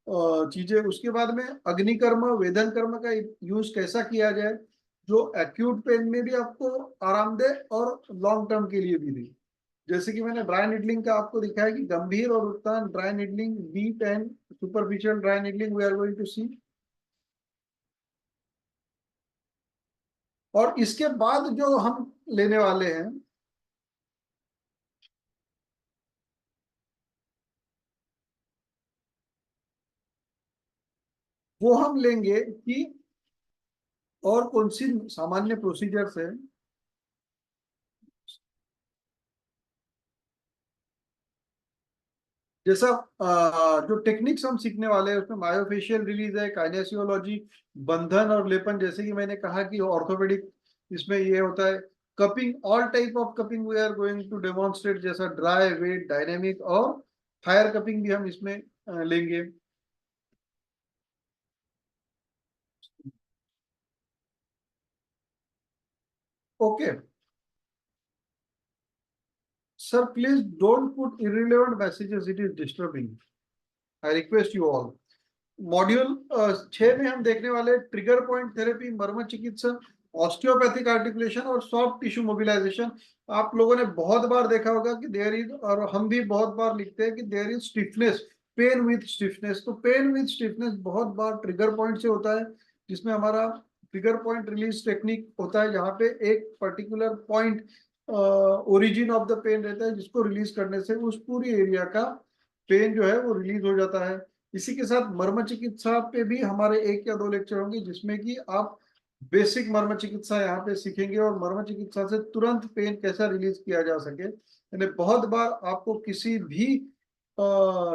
चीजें. उसके बाद में अग्निकर्म, वेदन कर्म का यूज कैसा किया जाए, जो एक्यूट पेन में भी आपको आराम दे और लॉन्ग टर्म के लिए भी दे. जैसे कि मैंने ड्राई निडलिंग का आपको दिखाया, कि गंभीर और उत्तान dry needling, deep and superficial dry needling we are going to see. और इसके बाद जो हम लेने वाले हैं वो हम लेंगे कि और कौन सी सामान्य प्रोसीजर्स है। जैसा जो टेक्निक्स हम सीखने वाले हैं उसमें मायोफेशियल रिलीज है, काइनेसियोलॉजी, बंधन और लेपन, जैसे कि मैंने कहा कि ऑर्थोपेडिक इसमें ये होता है। Cupping, all type of cupping we are going to demonstrate, जैसा ड्राई, वेट, डायनेमिक और फायर कपिंग भी हम इसमें लेंगे। Okay sir, please don't put irrelevant messages, it is disturbing, I request you all. Module 6 में हम देखने वाले ट्रिगर पॉइंट थेरेपी, मर्म चिकित्सा, ऑस्टियोपैथिक आर्टिकुलेशन और सॉफ्ट टिश्यू मोबिलाइजेशन। आप लोगों ने बहुत बार देखा होगा कि देयर इज, और हम भी बहुत बार लिखते हैं कि there is stiffness, pain with stiffness. तो पेन विथ स्टिफनेस बहुत बार ट्रिगर पॉइंट से होता है, जिसमें हमारा ट्रिगर पॉइंट रिलीज टेक्निक होता है, जहाँ पे एक particular point origin of the pain रहता है, जिसको रिलीज करने से उस पूरी एरिया का पेन जो है वो रिलीज हो जाता है। इसी के साथ मर्म चिकित्सा पे भी हमारे 1 या 2 लेक्चर होंगे, जिसमें कि आप बेसिक मर्म चिकित्सा यहाँ पे सीखेंगे और मर्म चिकित्सा से तुरंत पेन कैसा रिलीज किया जा सके। यानी बहुत बार आपको किसी भी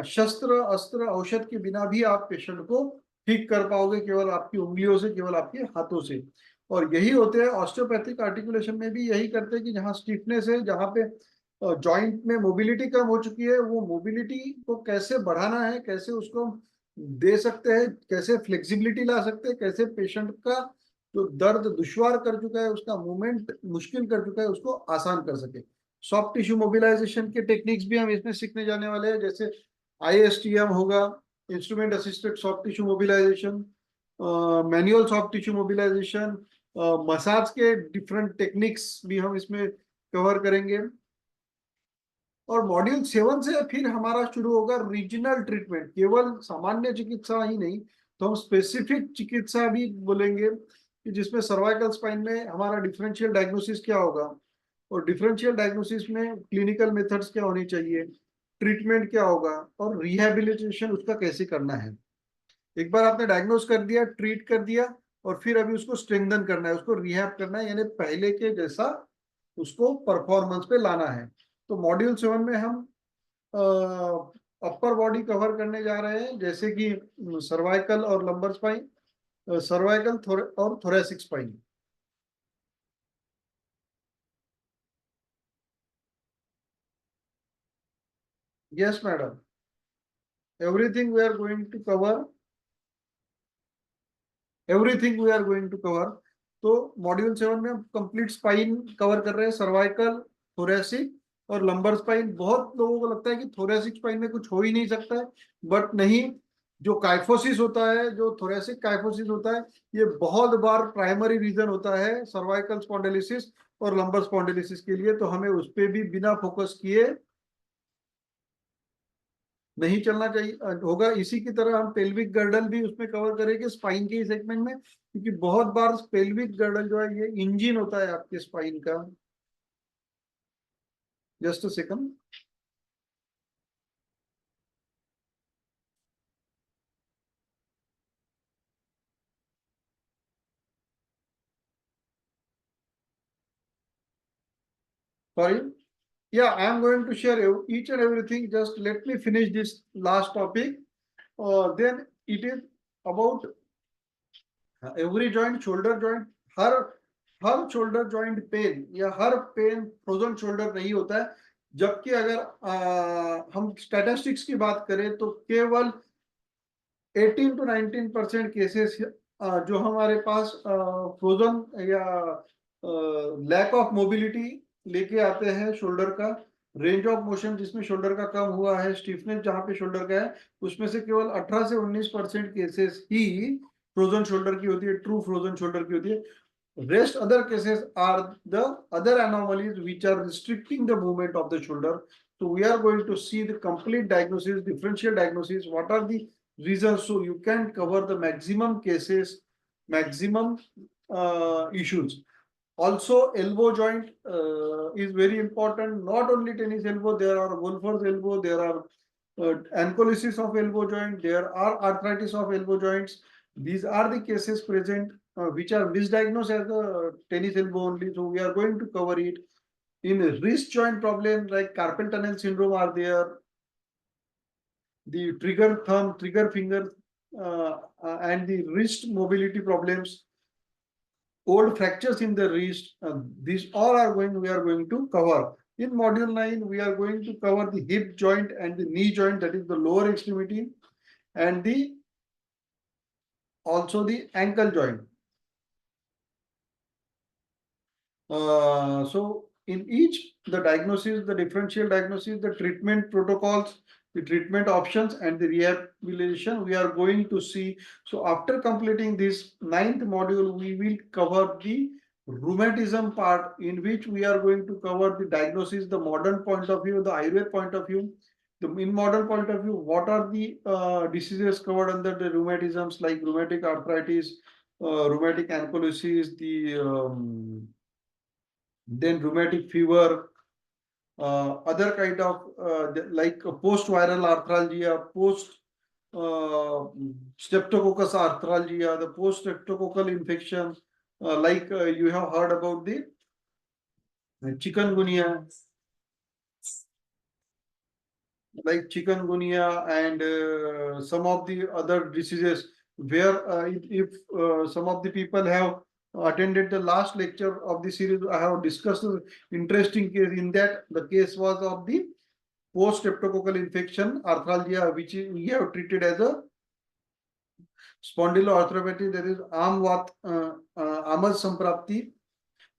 शस्त्र अस्त्र औषध के बिना भी आप पेशेंट को ठीक कर पाओगे, केवल आपकी उंगलियों से, केवल आपके हाथों से। और यही होते हैं ऑस्टियोपैथिक आर्टिकुलेशन में भी, यही करते हैं कि जहाँ स्टिफनेस है, जहाँ पे जॉइंट में मोबिलिटी कम हो चुकी है, वो मोबिलिटी को कैसे बढ़ाना है, कैसे उसको दे सकते हैं, कैसे फ्लेक्सिबिलिटी ला सकते हैं, कैसे पेशेंट का जो दर्द दुश्वार कर चुका है, उसका मूवमेंट मुश्किल कर चुका है, उसको आसान कर सके। सॉफ्ट टिश्यू मोबिलाइजेशन के टेक्निक्स भी हम इसमें सीखने जाने वाले हैं, जैसे ISTM होगा, instrument assisted soft tissue mobilisation, manual soft tissue mobilisation, massage के डिफरेंट टेक्निक्स भी हम इसमें कवर करेंगे। और मॉड्यूल 7 से फिर हमारा शुरू होगा रीजनल ट्रीटमेंट, केवल सामान्य चिकित्सा ही नहीं, तो हम स्पेसिफिक चिकित्सा भी बोलेंगे, कि जिसमें सर्वाइकल स्पाइन में हमारा डिफरेंशियल डायग्नोसिस क्या होगा, और डिफरेंशियल डायग्नोसिस में क्लिनिकल मेथड्स क्या होनी चाहिए, ट्रीटमेंट क्या होगा, और रिहैबिलिटेशन उसका कैसे करना है। एक बार आपने डायग्नोस कर दिया, ट्रीट कर दिया, और फिर अभी उसको स्ट्रेंथन करना है, उसको रिहैब करना है, यानी पहले के जैसा उसको परफॉर्मेंस पे लाना है। तो मॉड्यूल 7 में हम अपर बॉडी कवर करने जा रहे हैं, जैसे कि सर्वाइकल और लंबर स्पाइन, सर्वाइकल और thoracic spine. Yes madam, everything we are going to cover, everything we are going to cover. तो मॉड्यूल 7 में हम कंप्लीट स्पाइन कवर कर रहे हैं, सर्वाइकल, थोरेसिक और लंबर स्पाइन। बहुत लोगों को लगता है कि थोरेसिक स्पाइन में कुछ हो ही नहीं सकता है, बट नहीं। जो काइफोसिस होता है, जो थोरेसिक काइफोसिस होता है, ये बहुत बार प्राइमरी रीजन होता है सर्वाइकल स्पॉन्डिलिसिस और लंबर स्पॉन्डिलिसिस के लिए, तो हमें उस पर भी बिना फोकस किए नहीं चलना चाहिए होगा। इसी की तरह हम पेल्विक गर्डल भी उसमें कवर करेंगे स्पाइन के ही सेगमेंट में, क्योंकि बहुत बार पेल्विक गर्डल जो है ये इंजन होता है आपके स्पाइन का। Just a second, sorry, yeah, I am going to share each and everything. Just let me finish this last topic. Then it is about every joint, shoulder joint, her her shoulder joint pain या हर pen frozen shoulder नहीं होता है। जबकि अगर हम statistics की बात करें तो केवल 18 to 19% केसेस जो हमारे पास फ्रोजन या लैक ऑफ मोबिलिटी लेके आते हैं शोल्डर का, रेंज ऑफ मोशन जिसमें शोल्डर का कम हुआ है, स्टिफनेस जहाँ पे शोल्डर का है, उसमें से केवल 18 से 19% केसेस ही फ्रोजन शोल्डर की होती है, ट्रू फ्रोजन शोल्डर की होती है। Rest other cases are the other anomalies which are restricting the movement of the shoulder. So we are going to see the complete diagnosis, differential diagnosis, what are the reasons, so you can cover the maximum cases, maximum issues. Also, elbow joint is very important. Not only tennis elbow, there are golfer's elbow, there are ankylosis of elbow joint, there are arthritis of elbow joints. These are the cases present which are misdiagnosed as the tennis elbow only. So we are going to cover it. In wrist joint problem like carpal tunnel syndrome are there. The trigger thumb, trigger finger, and the wrist mobility problems, old fractures in the wrist, these all are we are going to cover. In module 9, we are going to cover the hip joint and the knee joint, that is the lower extremity, and the also the ankle joint. So in each, the diagnosis, the differential diagnosis, the treatment protocols, the treatment options, and the rehabilitation we are going to see. So after completing this 9th module, we will cover the rheumatism part, in which we are going to cover the diagnosis, the modern point of view, the Ayurveda point of view. In modern point of view, what are the diseases covered under the rheumatisms, like rheumatic arthritis, rheumatic ankylosis, then rheumatic fever, other kind of like post-viral arthralgia, post streptococcus arthralgia, the post-streptococcal infection, like you have heard about the chikungunya, and some of the other diseases, where if some of the people have attended the last lecture of the series, I have discussed an interesting case. In that, the case was of the post streptococcal infection arthralgia, which we have treated as a spondyloarthropathy, that is Amvat, Amas Samprapti.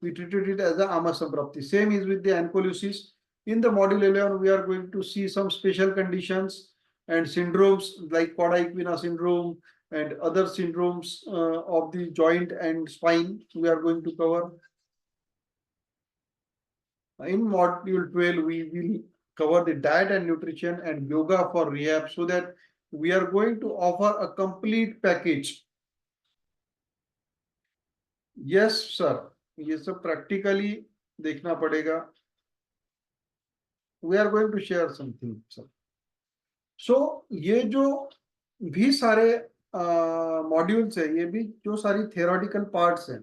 We treated it as a Amas Samprapti. Same is with the ankylosis. In the module 11, we are going to see some special conditions and syndromes like Quad Equina syndrome and other syndromes of the joint and spine we are going to cover. In module 12, we will cover the diet and nutrition and yoga for rehab, so that we are going to offer a complete package. Yes, sir. ये सब practically देखना पड़ेगा. We are going to share something, sir. So ये जो भी सारे modules है, ये भी जो सारी theoretical parts हैं,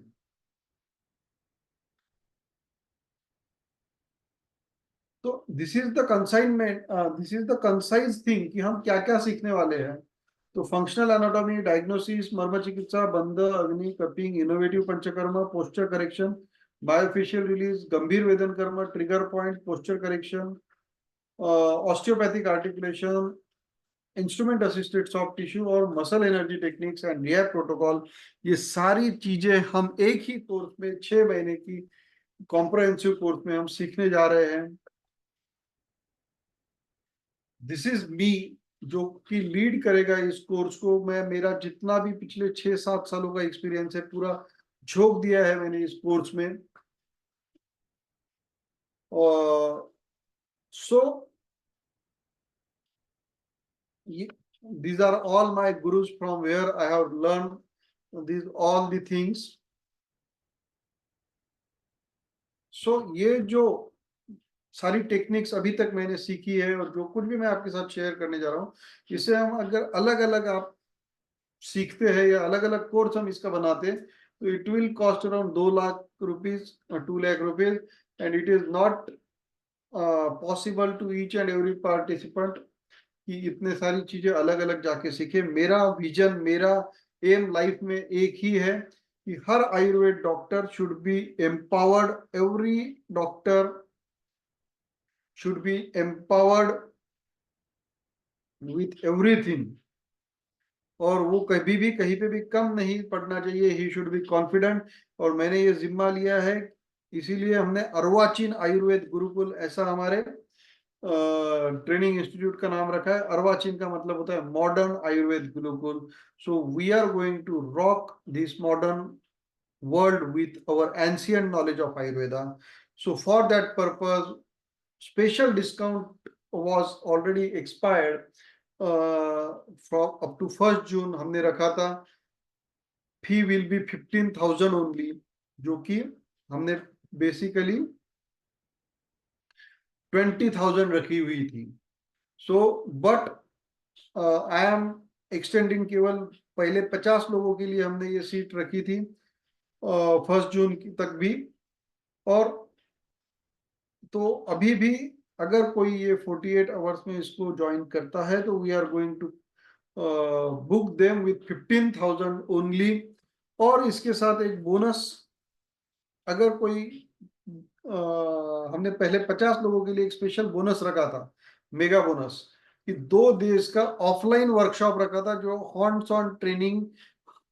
तो this is the consignment, this is the concise thing कि हम क्या क्या सीखने वाले हैं. तो फंक्शनल एनाटॉमी, डायग्नोसिस, मर्म चिकित्सा, बंध, अग्नि, cupping, innovative panchakarma, posture correction, biofascial release, गंभीर वेदन कर्म, trigger point, posture correction, osteopathic articulation, instrument assisted soft tissue और muscle energy techniques and rehab protocol, ये सारी चीजें हम एक ही कोर्स में 6 महीने की कॉम्प्रहेंसिव कोर्स में हम सीखने जा रहे हैं. दिस इज मी, जो कि लीड करेगा इस कोर्स को. मैं, मेरा जितना भी पिछले 6-7 सालों का एक्सपीरियंस है, पूरा झोंक दिया है मैंने इस कोर्स में. और सो these are all my gurus from where I have learned these all the things. So ये जो सारी टेक्निक्स अभी तक मैंने सीखी है, और जो कुछ भी मैं आपके साथ शेयर करने जा रहा हूँ, इसे हम अगर अलग अलग आप सीखते हैं या अलग अलग कोर्स हम इसका बनाते हैं, तो it will cost around 2 lakh rupees, 2 lakh rupees, and it is not possible to each and every participant कि इतने सारी चीजें अलग अलग जाके सीखे. मेरा विजन, मेरा एम लाइफ में एक ही है कि हर Ayurveda doctor should be empowered, every doctor should be empowered with everything, और वो कभी भी कहीं पे भी कम नहीं पड़ना चाहिए. He should be confident. और मैंने ये जिम्मा लिया है, इसीलिए हमने अर्वाचीन आयुर्वेद गुरुकुल, ऐसा हमारे ट्रेनिंग इंस्टीट्यूट का नाम रखा है. अर्वाचीन का मतलब होता है modern Ayurveda Gurukul. So we are going to rock this modern world with our ancient knowledge of Ayurveda. So for that purpose, special discount was already expired from up to 1st June हमने रखा था. फी विल बी 15,000 ओनली, जो कि हमने basically 20,000 रखी हुई थी। So but I am extending, केवल पहले 50 लोगों के लिए हमने ये सीट रखी थी 1 जून तक भी। और तो अभी भी अगर कोई ये 48 आवर्स में इसको ज्वाइन करता है तो we are going to book them with 15,000 only. और इसके साथ एक बोनस, अगर कोई हमने पहले 50 लोगों के लिए एक स्पेशल बोनस रखा था, मेगा बोनस, कि 2 देश का ऑफलाइन वर्कशॉप रखा था, जो हॉन्ड्स ऑन ट्रेनिंग,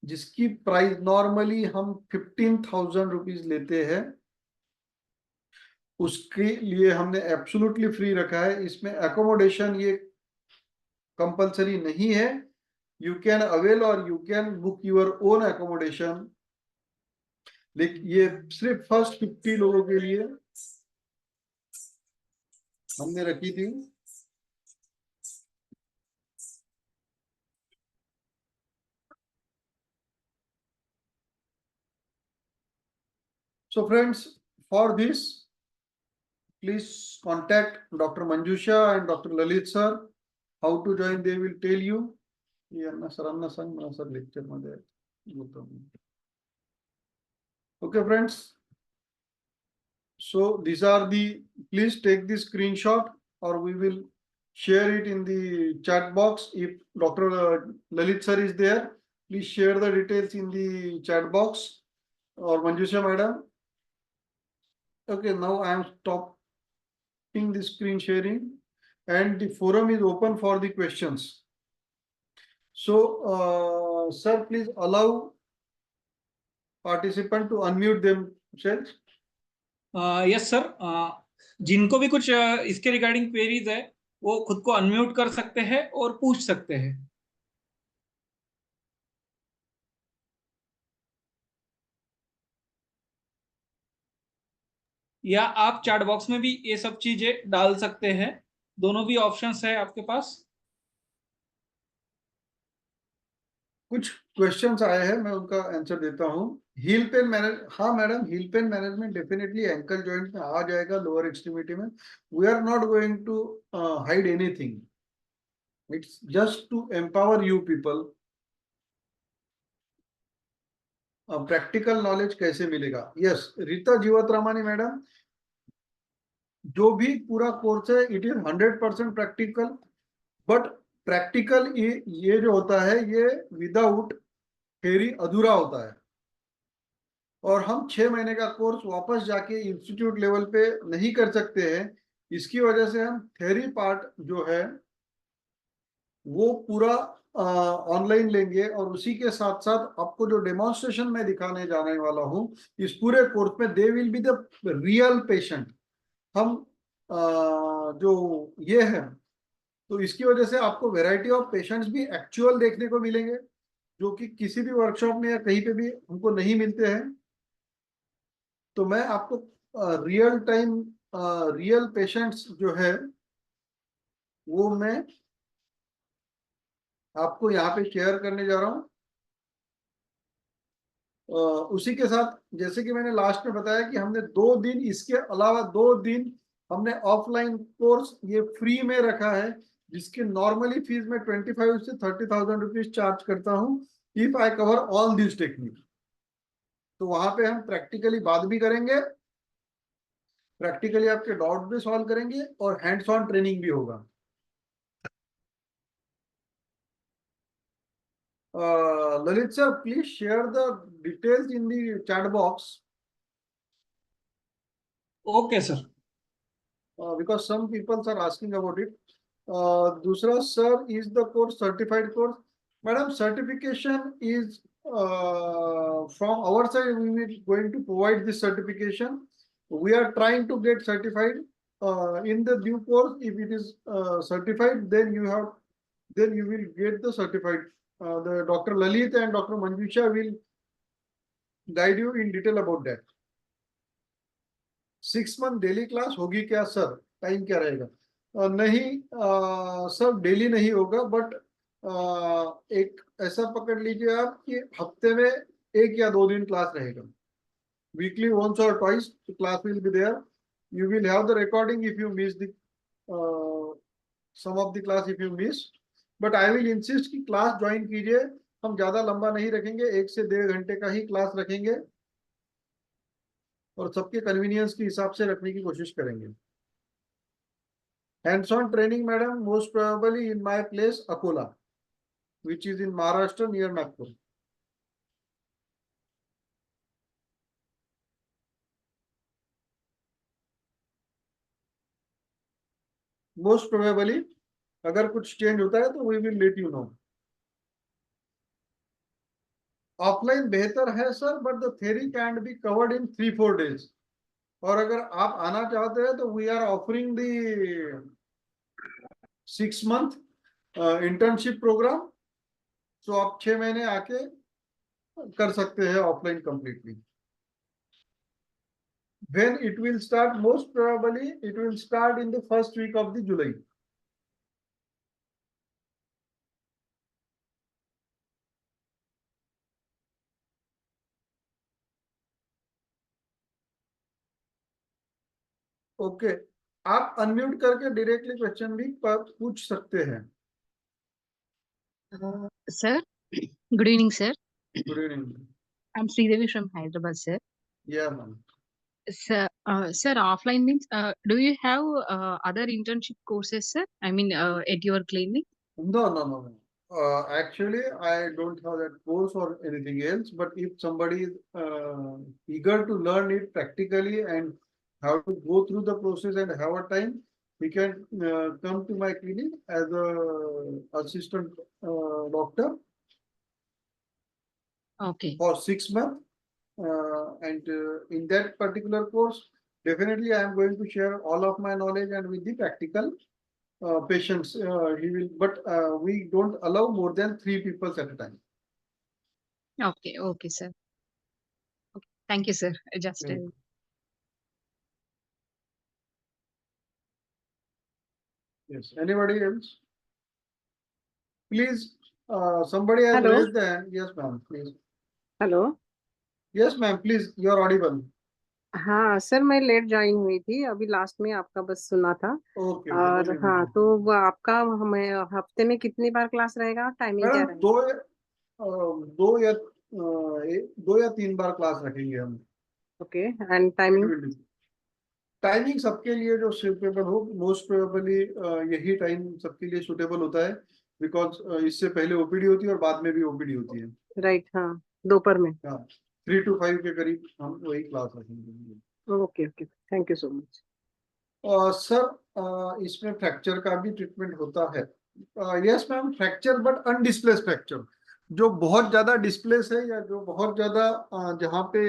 जिसकी प्राइस नॉर्मली हम 15,000 रुपीज लेते हैं, उसके लिए हमने एब्सोल्युटली फ्री रखा है। इसमें एकोमोडेशन ये कंपलसरी नहीं है, यू कैन अवेल और you can book your own accommodation. लेकिन ये सिर्फ फर्स्ट 50 लोगों के लिए हमने रखी थी। So friends, for this, please contact Dr. Manjusha and Dr. Lalit sir. How to join, they will tell you. Okay, friends. So these are the, please take the screenshot or we will share it in the chat box. If Dr. Lalit sir is there, please share the details in the chat box, or Manjusha madam. Okay, now I am stopping the screen sharing and the forum is open for the questions. So, sir, please allow participant to unmute themselves. Yes sir, जिनको भी कुछ इसके regarding queries है वो खुद को unmute कर सकते हैं और पूछ सकते हैं। या आप चैट बॉक्स में भी ये सब चीजें डाल सकते हैं, दोनों भी ऑप्शंस है आपके पास। कुछ क्वेश्चंस आए हैं, मैं उनका आंसर देता हूँ। हील पेन मैनेज, हाँ madam, heel pain management definitely ankle joint में आ जाएगा, लोअर एक्सट्रीमिटी में। We are not going to hide anything, it's just to empower you people. Practical knowledge कैसे मिलेगा? यस, रीता जीवतरामानी मैडम, जो भी पूरा कोर्स है it is 100% practical. But practical ये जो होता है, ये विदाउट थ्योरी अधूरा होता है। और हम 6 महीने का कोर्स वापस जाके इंस्टीट्यूट लेवल पे नहीं कर सकते हैं। इसकी वजह से हम थ्योरी पार्ट जो है वो पूरा ऑनलाइन लेंगे, और उसी के साथ साथ आपको जो डेमोन्स्ट्रेशन में दिखाने जाने वाला हूं इस पूरे कोर्स में, they will be the real patient. हम जो ये है, तो इसकी वजह से आपको वैरायटी ऑफ पेशेंट्स भी एक्चुअल देखने को मिलेंगे, जो कि किसी भी वर्कशॉप में या कहीं पे भी हमको नहीं मिलते हैं। तो मैं आपको रियल टाइम रियल पेशेंट्स जो है वो मैं आपको यहाँ पे शेयर करने जा रहा हूँ। उसी के साथ, जैसे कि मैंने लास्ट में बताया कि हमने 2 दिन, इसके अलावा 2 दिन हमने ऑफलाइन कोर्स ये फ्री में रखा है, जिसकी नॉर्मली फीस में 25 से 30,000 रुपीज चार्ज करता हूँ if I cover all this technique. तो वहां पे हम प्रैक्टिकली बात भी करेंगे, प्रैक्टिकली आपके डाउट भी सॉल्व करेंगे, और हैंड्स ऑन ट्रेनिंग भी होगा। Lalit sir, please share the details in the chat box. Okay sir. Because some people are asking about it. दूसरा sir, is the course certified course? Madam, certification is from our side. We will going to provide this certification. We are trying to get certified in the due course. If it is certified, then you will get the certified. The Dr. Lalit and Dr. Manjusha will guide you in detail about that. 6 month daily class होगी क्या sir? Time क्या रहेगा? नहीं sir, daily नहीं होगा, but एक ऐसा पकड़ लीजिए आप कि हफ्ते में 1 या 2 दिन क्लास रहेगा। weekly once or twice the class will be there. You will have the recording if you miss the some of the class if you miss, but I will insist कि class join कीजिए. हम ज्यादा लंबा नहीं रखेंगे, 1 से 1.5 घंटे का ही क्लास रखेंगे और सबके कन्वीनियंस के हिसाब से रखने की कोशिश करेंगे. Hands on training, madam, most probably in my place Akola, which is in Maharashtra near Nagpur. Most probably अगर कुछ चेंज होता है तो we will let you know. Offline बेहतर है sir, but the theory can be covered in 3-4 days. और अगर आप आना चाहते हैं तो we are offering the 6 month internship program. So आप 6 महीने आके कर सकते हैं offline completely. When it will start? Most probably it will start in the first week of the July. Okay, आप अनम्यूट करके डायरेक्टली क्वेश्चन भी पूछ सकते हैं. Sir, good evening, sir. Good evening. I'm Sridevi from Hyderabad, sir. या ma'am. Sir, offline means, do you have other internship courses, sir? I mean, at your clinic? No. Actually, I don't have that course or anything else. But if somebody is eager to learn it practically and how to go through the process and have a time, he can come to my clinic as a assistant doctor Okay. for 6 months. And in that particular course, definitely I am going to share all of my knowledge and with the practical patients. He will, but we don't allow more than 3 people at a time. Okay, sir. Okay. Thank you, sir. Just Mm. Yes. Anybody else? Please, somebody has Hello. raised the hand. Yes, ma'am. Please. Hello. Yes, ma'am. Please, you are audible. हाँ sir, मैं late join हुई थी, अभी last में आपका बस सुना था. Okay. और Okay. हाँ, तो वो आपका हमें हफ्ते में कितनी बार क्लास रहेगा, टाइमिंग क्या मैडम रहेगा? दो या 3 बार क्लास रखेंगे हम. Okay, and timing? टाइमिंग सबके लिए जो सुटेबल हो. मोस्ट प्रोबेबली यही टाइम सबके लिए सुटेबल होता है, बिकॉज इससे पहले ओपीडी होती है और बाद में भी ओपीडी होती है. राइट, हाँ, दोपहर में. हाँ, 3 to 5 के करीब हम वही क्लास रखेंगे. Okay, thank you so much. Sir, इसमें फ्रैक्चर का भी ट्रीटमेंट होता है. Yes ma'am, fracture but undisplaced fracture. जो बहुत ज्यादा डिस्प्लेस है या जो बहुत ज्यादा जहाँ पे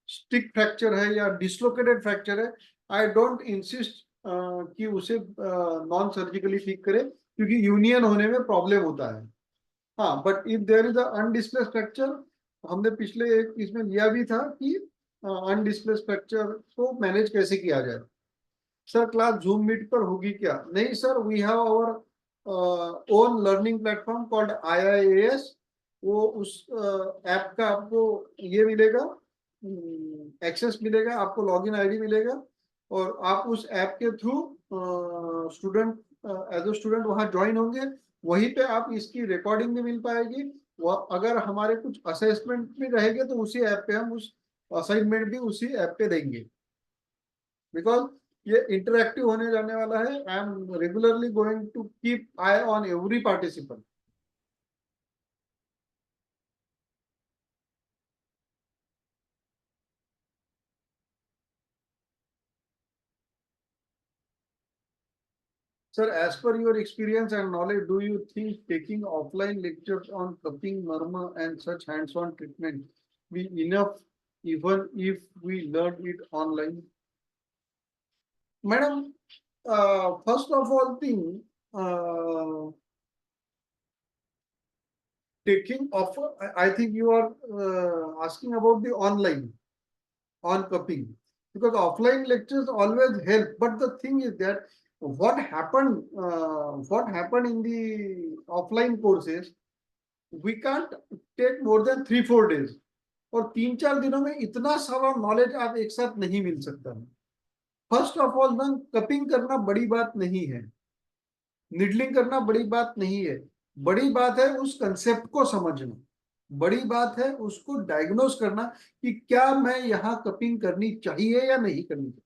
स्टिक फ्रैक्चर है या डिसलोकेटेड फ्रैक्चर है, आई डोंट इंसिस्ट कि उसे नॉन सर्जिकली ठीक करे, क्योंकि यूनियन होने में प्रॉब्लम होता है. हाँ, but if there is undisplaced fracture, हमने पिछले एक इसमें लिया भी था कि अनडिस्प्लेस फ्रैक्चर को मैनेज कैसे किया जाए. सर, क्लास जूम मीट पर होगी क्या? नहीं sir, we have our own learning platform called IIAS. वो उस ऐप का आपको ये मिलेगा, एक्सेस मिलेगा, आपको लॉगिन आईडी मिलेगा और आप उस ऐप के through student as a student वहां ज्वाइन होंगे. वहीं पे आप इसकी रिकॉर्डिंग भी मिल पाएगी. अगर हमारे कुछ असेसमेंट भी रहेंगे तो उसी ऐप पे हम उस असाइनमेंट भी उसी ऐप पे देंगे, बिकॉज ये इंटरएक्टिव होने जाने वाला है. I am regularly going to keep eye on every participant. Sir, as per your experience and knowledge, do you think taking offline lectures on cupping, murmur and such hands-on treatment be enough even if we learn it online? Madam, first of all thing, taking off, I think you are asking about the online on cupping, because offline lectures always help. But the thing is that what happened in the offline courses, we can't take more than 3-4 days. और 3-4 दिनों में इतना सारा knowledge आप एक साथ नहीं मिल सकता है। फर्स्ट ऑफ ऑल ना, कपिंग करना बड़ी बात नहीं है, निडलिंग करना बड़ी बात नहीं है, बड़ी बात है उस कंसेप्ट को समझना, बड़ी बात है उसको डायग्नोज करना कि क्या मैं यहाँ कपिंग करनी चाहिए या नहीं करनी चाहिए।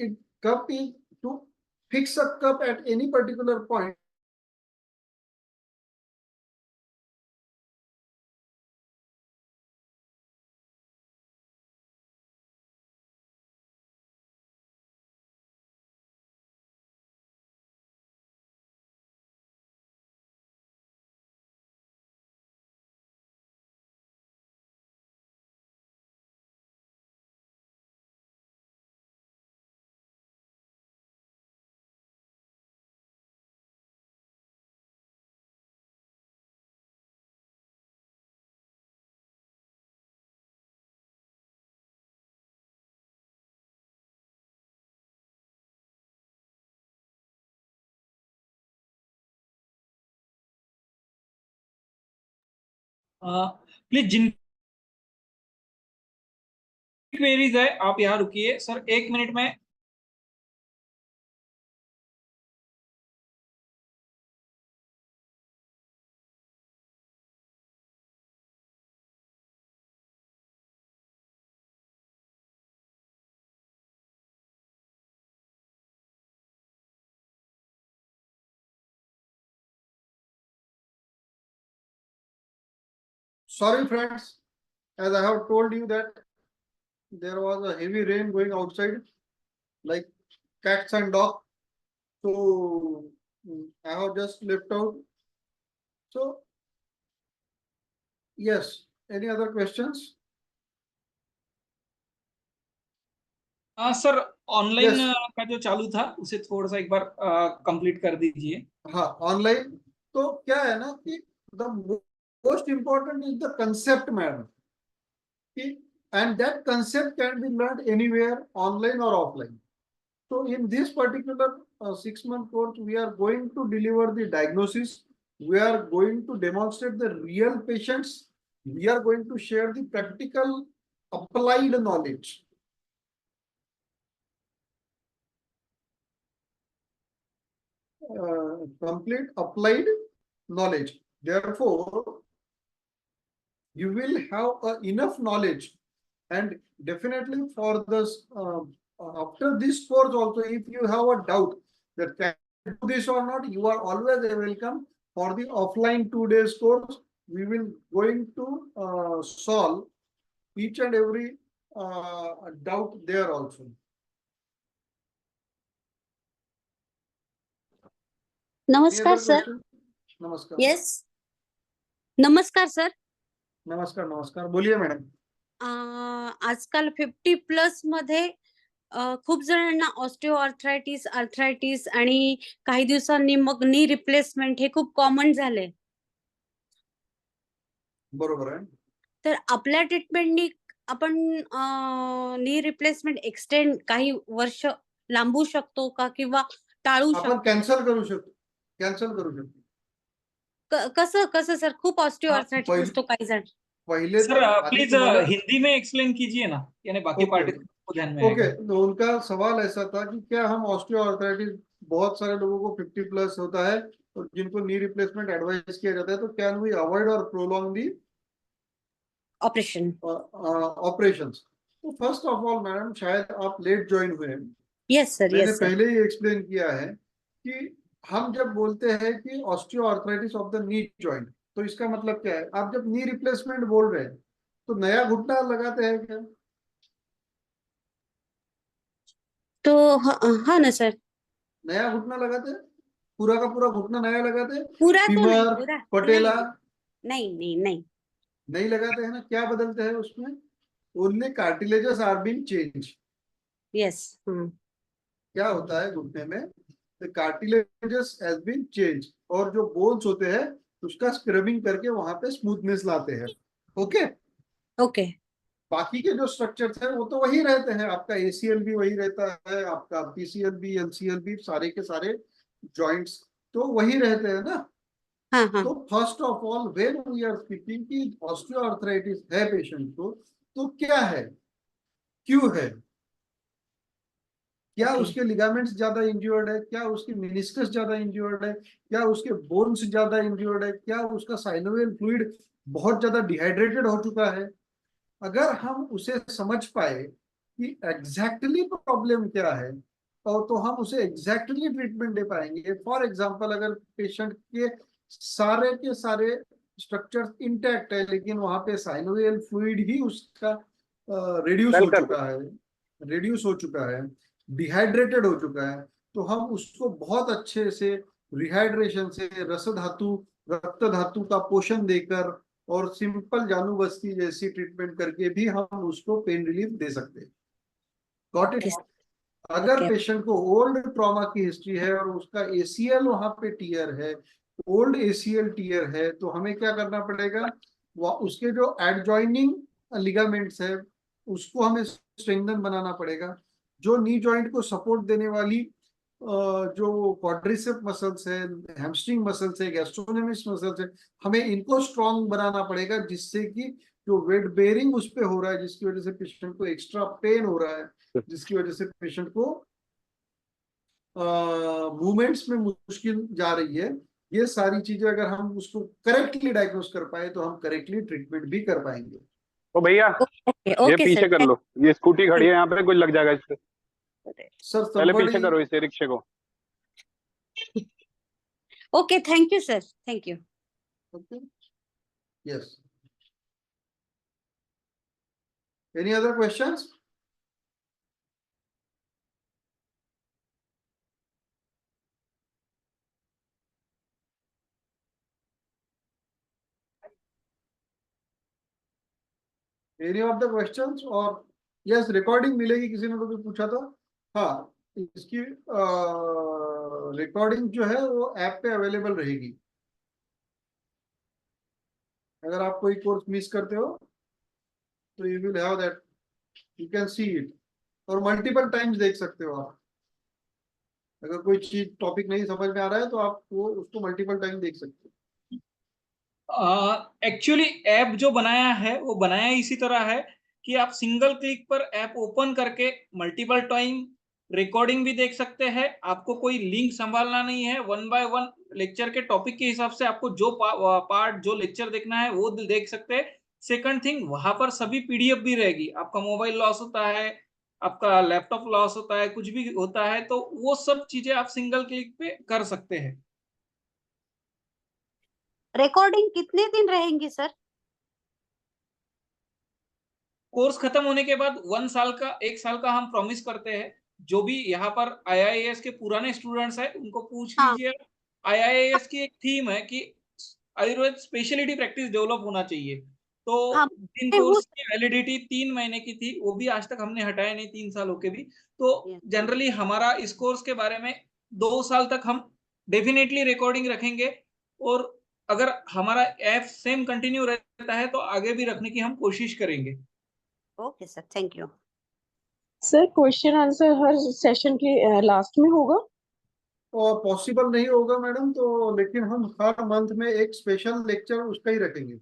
It cup is to fix a cup at any particular point. Please जिन क्वेरीज है आप यहाँ रुकिए सर, 1 मिनट में। Sorry friends, as I have told you that there was a heavy rain going outside, like cats and dogs. So I have just left out. So yes, any other questions? हाँ sir, online Yes. का जो चालू था उसे थोड़ा सा एक बार complete कर दीजिए। हाँ, ऑनलाइन तो क्या है ना कि the most important is the concept madam, and that concept can be learned anywhere, online or offline. So in this particular 6-month course, we are going to deliver the diagnosis. We are going to demonstrate the real patients. We are going to share the practical applied knowledge. Complete applied knowledge. Therefore, you will have enough knowledge, and definitely for this after this course also, if you have a doubt that can I do this or not, you are always welcome for the offline 2 days course. We will going to solve each and every doubt there also. Any नमस्कार other sir. question? नमस्कार। Yes, नमस्कार sir. नमस्कार नमस्कार, बोलिए madam. आजकाल 50+ मध्ये खूप जणांना ऑस्टिओआर्थरायटिस, आर्थरायटिस आणि काही दिवसांनी मग नी रिप्लेसमेंट हे खूप कॉमन झाले। बरोबर आहे। तर आपल्या ट्रीटमेंटनी आपण नी रिप्लेसमेंट एक्सटेंड काही वर्ष लांबू शकतो का किंवा टाळू आपण शकतो? कॅन्सल करू शकतो, कॅन्सल करू शकतो। कसं कसं सर? खूप ऑस्टिओआर्थरायटिस पहिले असतो काही जण। पहिले सर तो आधी प्लीज तुम्हाला हिंदी में एक्सप्लेन कीजिए ना, यानी बाकी ओके पार्टिसिपेंट को ध्यान में ओके, आएगा। तो उनका सवाल ऐसा था कि क्या हम ऑस्टियोआर्थराइटिस, बहुत सारे लोगों को 50+ होता है और जिनको नी रिप्लेसमेंट एडवाइस किया जाता है, तो कैन वी अवॉइड और प्रोलॉन्ग दी ऑपरेशन। ऑपरेशंस? तो फर्स्ट ऑफ ऑल मैडम, शायद आप लेट ज्वाइन हुए हैं। यस सर, मैंने यस सर। पहले ही एक्सप्लेन किया है कि हम जब बोलते हैं कि osteoarthritis of the knee joint, तो इसका मतलब क्या है? आप जब नी रिप्लेसमेंट बोल रहे हैं तो नया घुटना लगाते हैं क्या? तो हाँ ना सर। नया घुटना लगाते हैं, पूरा का पूरा घुटना नया लगाते हैं, पूरा तो नहीं, फीमर, पूरा पटेला नहीं नहीं नहीं। नहीं लगाते हैं ना? क्या बदलते हैं उसमें? Only cartilages are being change. Yes. क्या होता है घुटने में? The cartilages has been change, और जो बोन्स होते हैं उसका स्क्रबिंग करके वहां पे स्मूथनेस लाते हैं। Okay, okay. बाकी के जो स्ट्रक्चर्स हैं वो तो वही रहते हैं, आपका एसीएल भी वही रहता है, आपका पीसीएल भी, एलसीएल भी, सारे के सारे जॉइंट्स तो वही रहते हैं ना। हाँ हाँ तो first of all when we are speaking कि ऑस्टियोआर्थराइटिस है पेशेंट को, तो क्या है, क्यों है, क्या ओके उसके लिगामेंट्स ज्यादा इंज्योर्ड है, क्या उसके मेनिस्कस ज्यादा इंज्योर्ड है, क्या उसके बोन्स ज्यादा इंज्योर्ड है, क्या उसका साइनोवियल फ्लूइड बहुत ज्यादा डिहाइड्रेटेड हो चुका है। अगर हम उसे समझ पाए कि एग्जैक्टली प्रॉब्लम क्या है, और तो हम उसे एग्जैक्टली ट्रीटमेंट दे पाएंगे। फॉर एग्जांपल, अगर पेशेंट के सारे स्ट्रक्चर्स इंटैक्ट है, लेकिन वहां पे साइनोवियल फ्लूइड ही उसका रिड्यूस हो चुका है, डिहाइड्रेटेड हो चुका है, तो हम उसको बहुत अच्छे से रिहाइड्रेशन से, रस धातु, रक्त धातु का पोषण देकर और सिंपल जानू बस्ती जैसी ट्रीटमेंट करके भी हम उसको पेन रिलीफ दे सकते हैं। Got it. अगर ओके पेशेंट को ओल्ड ट्रॉमा की हिस्ट्री है और उसका एसीएल वहां पे टीयर है, ओल्ड एसीएल टीयर है, तो हमें क्या करना पड़ेगा, उसके जो एडजॉइनिंग लिगामेंट्स है उसको हमें स्ट्रेंथन बनाना पड़ेगा। जो नी जॉइंट को सपोर्ट देने वाली जो क्वाड्रिसेप मसल्स है, हैमस्ट्रिंग मसल्स है, गैस्ट्रोनोमिक्स मसल्स है, हमें इनको स्ट्रॉन्ग बनाना पड़ेगा, जिससे कि जो वेट बेयरिंग उस पे हो रहा है, जिसकी वजह से पेशेंट को एक्स्ट्रा पेन हो रहा है, जिसकी वजह से पेशेंट को मूवमेंट्स में मुश्किल जा रही है, ये सारी चीजें अगर हम उसको करेक्टली डायग्नोस कर पाए तो हम करेक्टली ट्रीटमेंट भी कर पाएंगे। तो भैया ओके ये ओके पीछे कर लो, ये स्कूटी खड़ी है यहाँ पे, कुछ लग जाएगा इससे। सर पहले पीछे somebody, करो इसे, रिक्शे को। Okay thank you sir, thank you. okay, yes, any other questions? Any of the questions? और यस, रिकॉर्डिंग मिलेगी, किसी ने तो भी पूछा था। हाँ, इसकी रिकॉर्डिंग जो है वो ऐप पे अवेलेबल रहेगी। अगर आप कोई कोर्स मिस करते हो तो you will have that, you can see it, और मल्टीपल टाइम्स देख सकते हो आप। अगर कोई चीज टॉपिक नहीं समझ में आ रहा है तो आप वो उसको मल्टीपल टाइम देख सकते हो। एक्चुअली ऐप जो बनाया है वो बनाया इसी तरह है कि आप सिंगल क्लिक पर ऐप ओपन करके मल्टीपल टाइम रिकॉर्डिंग भी देख सकते हैं। आपको कोई लिंक संभालना नहीं है, 1 बाय 1 लेक्चर के टॉपिक के हिसाब से आपको जो पार्ट जो लेक्चर देखना है वो देख सकते हैं। सेकंड थिंग, वहां पर सभी पीडीएफ भी रहेगी। आपका मोबाइल लॉस होता है, आपका लैपटॉप लॉस होता है, कुछ भी होता है, तो वो सब चीजें आप सिंगल क्लिक पे कर सकते हैं। रिकॉर्डिंग कितने दिन रहेंगी सर? कोर्स खत्म होने के बाद 1 साल का हम प्रॉमिस करते हैं। जो भी यहाँ पर आईआईएस के पुराने स्टूडेंट्स हैं उनको पूछ हाँ लीजिए। आईआईएस की एक थीम है कि आयुर्वेद स्पेशलिटी प्रैक्टिस डेवलप होना चाहिए। तो हाँ जिन मैं हूँ। कोर्स की वैलिडिटी 3 महीने की थी वो भी आज तक हमने हटाया नहीं, 3 सालों के भी। तो Yes. जनरली हमारा इस कोर्स के बारे में 2 साल तक हम डेफिनेटली रिकॉर्डिंग रखेंगे, और अगर हमारा ऐप सेम कंटिन्यू रहता है तो आगे भी रखने की हम कोशिश करेंगे। Okay sir, thank you. Sir question answer her session के लास्ट में होगा? और पॉसिबल नहीं होगा मैडम, तो लेकिन हम हर मंथ में एक स्पेशल लेक्चर उसका ही रखेंगे।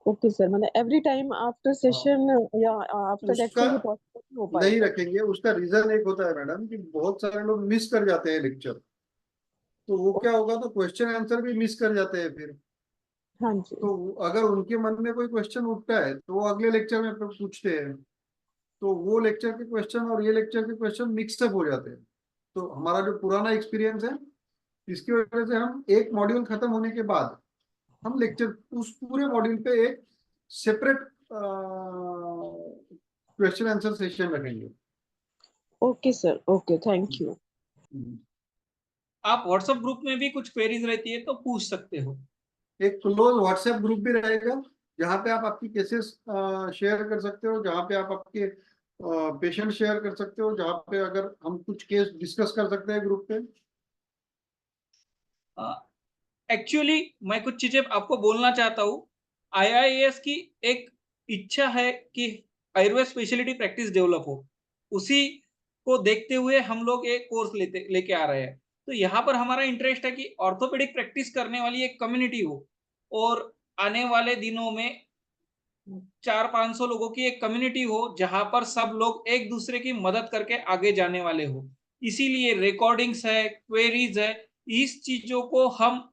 ओके सर, मतलब एवरी टाइम आफ्टर सेशन या आफ्टर उसका लेक्चर ये पॉसिबल नहीं हो नहीं पाएगा? रखेंगे। उसका रीजन एक होता है मैडम कि बहुत सारे लोग मिस कर जाते हैं लेक्चर, तो वो क्या होगा, तो क्वेश्चन आंसर भी मिस कर जाते हैं फिर। हाँ जी। तो अगर उनके मन में कोई क्वेश्चन उठता है तो वो अगले लेक्चर में पूछते हैं, तो वो लेक्चर के क्वेश्चन और ये लेक्चर के क्वेश्चन मिक्सअप हो जाते हैं। तो हमारा जो पुराना एक्सपीरियंस है, इसकी वजह से हम एक मॉड्यूल खत्म होने के बाद हम लेक्चर उस पूरे मॉड्यूल पे एक सेपरेट क्वेश्चन आंसर सेशन रखेंगे। Okay sir, okay, thank you. आप व्हाट्सएप ग्रुप में भी कुछ क्वेरीज रहती है तो पूछ सकते हो। एक क्लोज व्हाट्सएप ग्रुप भी रहेगा जहाँ पे आप आपकी केसेस शेयर कर सकते हो, जहाँ पे आप आपके पेशेंट शेयर कर सकते हो, जहाँ पे अगर हम कुछ केस डिस्कस कर सकते हैं ग्रुप पे। एक्चुअली मैं कुछ चीजें आपको बोलना चाहता हूँ। आईआईएस की एक इच्छा है कि आयुर्वेद स्पेशलिटी प्रैक्टिस डेवलप हो। उसी को देखते हुए हम लोग एक कोर्स लेके आ रहे हैं। तो यहाँ पर हमारा इंटरेस्ट है कि ऑर्थोपेडिक प्रैक्टिस करने वाली एक कम्युनिटी हो और आने वाले दिनों में 400-500 लोगों की एक कम्युनिटी हो जहां पर सब लोग एक दूसरे की मदद करके आगे जाने वाले हो। इसीलिए रिकॉर्डिंग्स है, क्वेरीज है, इस चीजों को हम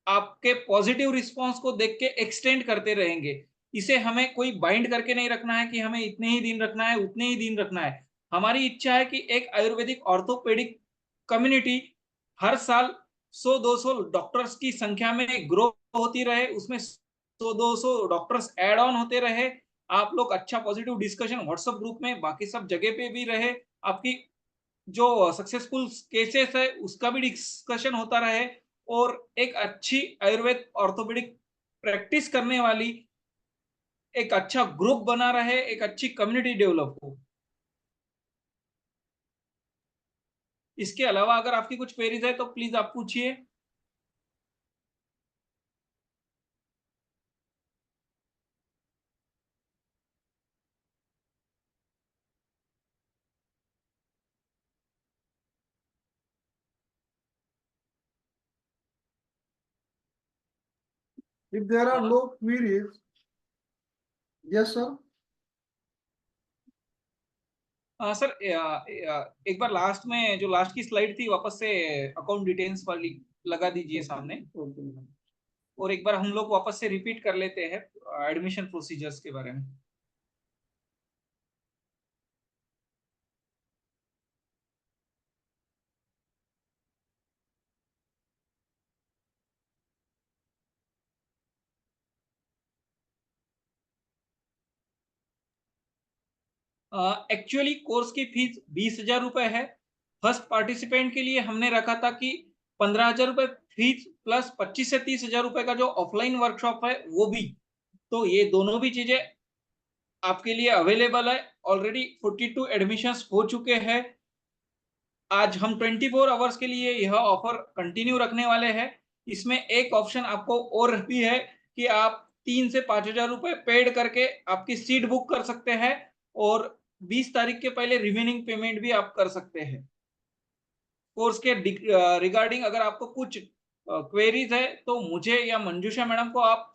आपके पॉजिटिव रिस्पांस को देख के एक्सटेंड करते रहेंगे। इसे हमें कोई बाइंड करके नहीं रखना है कि हमें इतने ही दिन रखना है, उतने ही दिन रखना है। हमारी इच्छा है कि एक आयुर्वेदिक ऑर्थोपेडिक कम्युनिटी हर साल 100-200 डॉक्टर्स की संख्या में ग्रो होती रहे, उसमें 100-200 डॉक्टर्स ऐड ऑन होते रहे। आप लोग अच्छा पॉजिटिव डिस्कशन व्हाट्सएप ग्रुप में बाकी सब जगह पे भी रहे। आपकी जो सक्सेसफुल केसेस है उसका भी डिस्कशन होता रहे और एक अच्छी आयुर्वेद ऑर्थोपेडिक प्रैक्टिस करने वाली एक अच्छा ग्रुप बना रहे, एक अच्छी कम्युनिटी डेवलप हो। इसके अलावा अगर आपकी कुछ क्वेरीज है तो प्लीज आप पूछिए। If there are no queries, yes, sir. Sir एक बार लास्ट में जो लास्ट की स्लाइड थी वापस से अकाउंट डिटेल्स वाली लगा दीजिए सामने, और एक बार हम लोग वापस से रिपीट कर लेते हैं एडमिशन प्रोसीजर्स के बारे में। एक्चुअली कोर्स की फीस 20,000 रुपए है। फर्स्ट पार्टिसिपेंट के लिए हमने रखा था कि 15,000 रुपए फीस प्लस 25 से 30,000 रुपए का जो ऑफलाइन वर्कशॉप है वो भी। तो ये दोनों भी चीजें आपके लिए अवेलेबल है। ऑलरेडी 42 एडमिशंस हो चुके हैं। आज हम 24 आवर्स के लिए यह ऑफर कंटिन्यू रखने वाले हैं। इसमें एक ऑप्शन आपको और भी है कि आप 3 से 5,000 रुपए पेड करके आपकी सीट बुक कर सकते हैं और 20 तारीख के पहले रिमेनिंग पेमेंट भी आप कर सकते हैं। कोर्स के रिगार्डिंग अगर आपको कुछ क्वेरीज है तो मुझे या मंजूषा मैडम को आप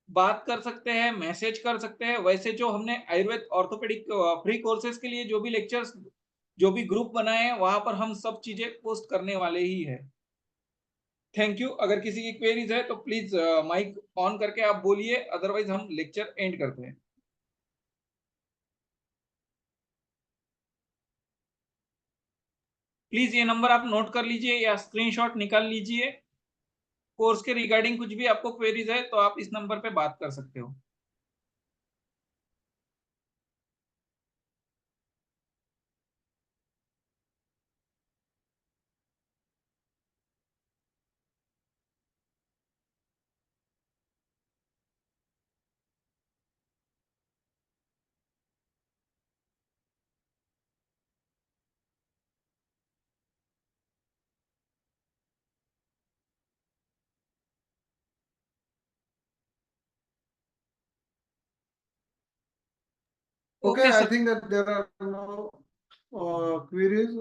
बात कर सकते हैं, मैसेज कर सकते हैं। वैसे जो हमने आयुर्वेद ऑर्थोपेडिक फ्री कोर्सेज के लिए जो भी लेक्चर्स, जो भी ग्रुप बनाए हैं वहां पर हम सब चीजें पोस्ट करने वाले ही है। Thank you. अगर किसी की क्वेरीज है तो प्लीज माइक ऑन करके आप बोलिए, अदरवाइज हम लेक्चर एंड करते हैं। प्लीज ये नंबर आप नोट कर लीजिए या स्क्रीनशॉट निकाल लीजिए। कोर्स के रिगार्डिंग कुछ भी आपको क्वेरीज है तो आप इस नंबर पे बात कर सकते हो। Okay, okay I sir. think that there are no queries.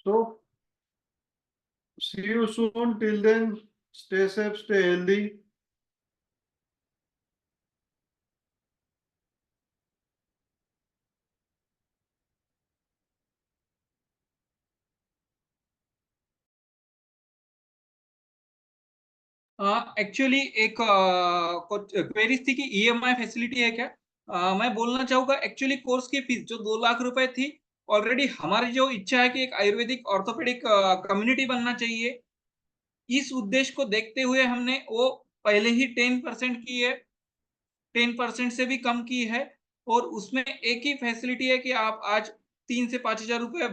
So, see you soon. Till then, stay safe, stay healthy. Actually एक क्वेरीज थी कि ईएमआई फैसिलिटी है क्या। मैं बोलना चाहूंगा एक्चुअली कोर्स की फीस जो 2 लाख रुपए थी, ऑलरेडी हमारी जो इच्छा है कि एक आयुर्वेदिक ऑर्थोपेडिक कम्युनिटी बनना चाहिए, इस उद्देश्य को देखते हुए हमने वो पहले ही 10% की है, 10% से भी कम की है। और उसमें एक ही फैसिलिटी है कि आप आज 3 से 5,000 रुपए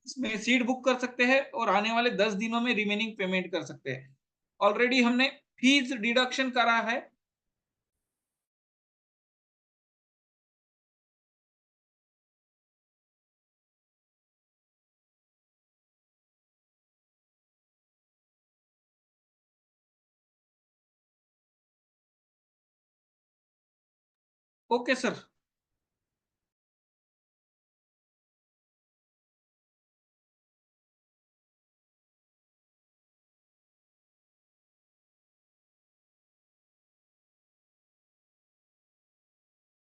इसमें सीट बुक कर सकते हैं और आने वाले 10 दिनों में रिमेनिंग पेमेंट कर सकते हैं। ऑलरेडी हमने फीस डिडक्शन करा है। Okay sir.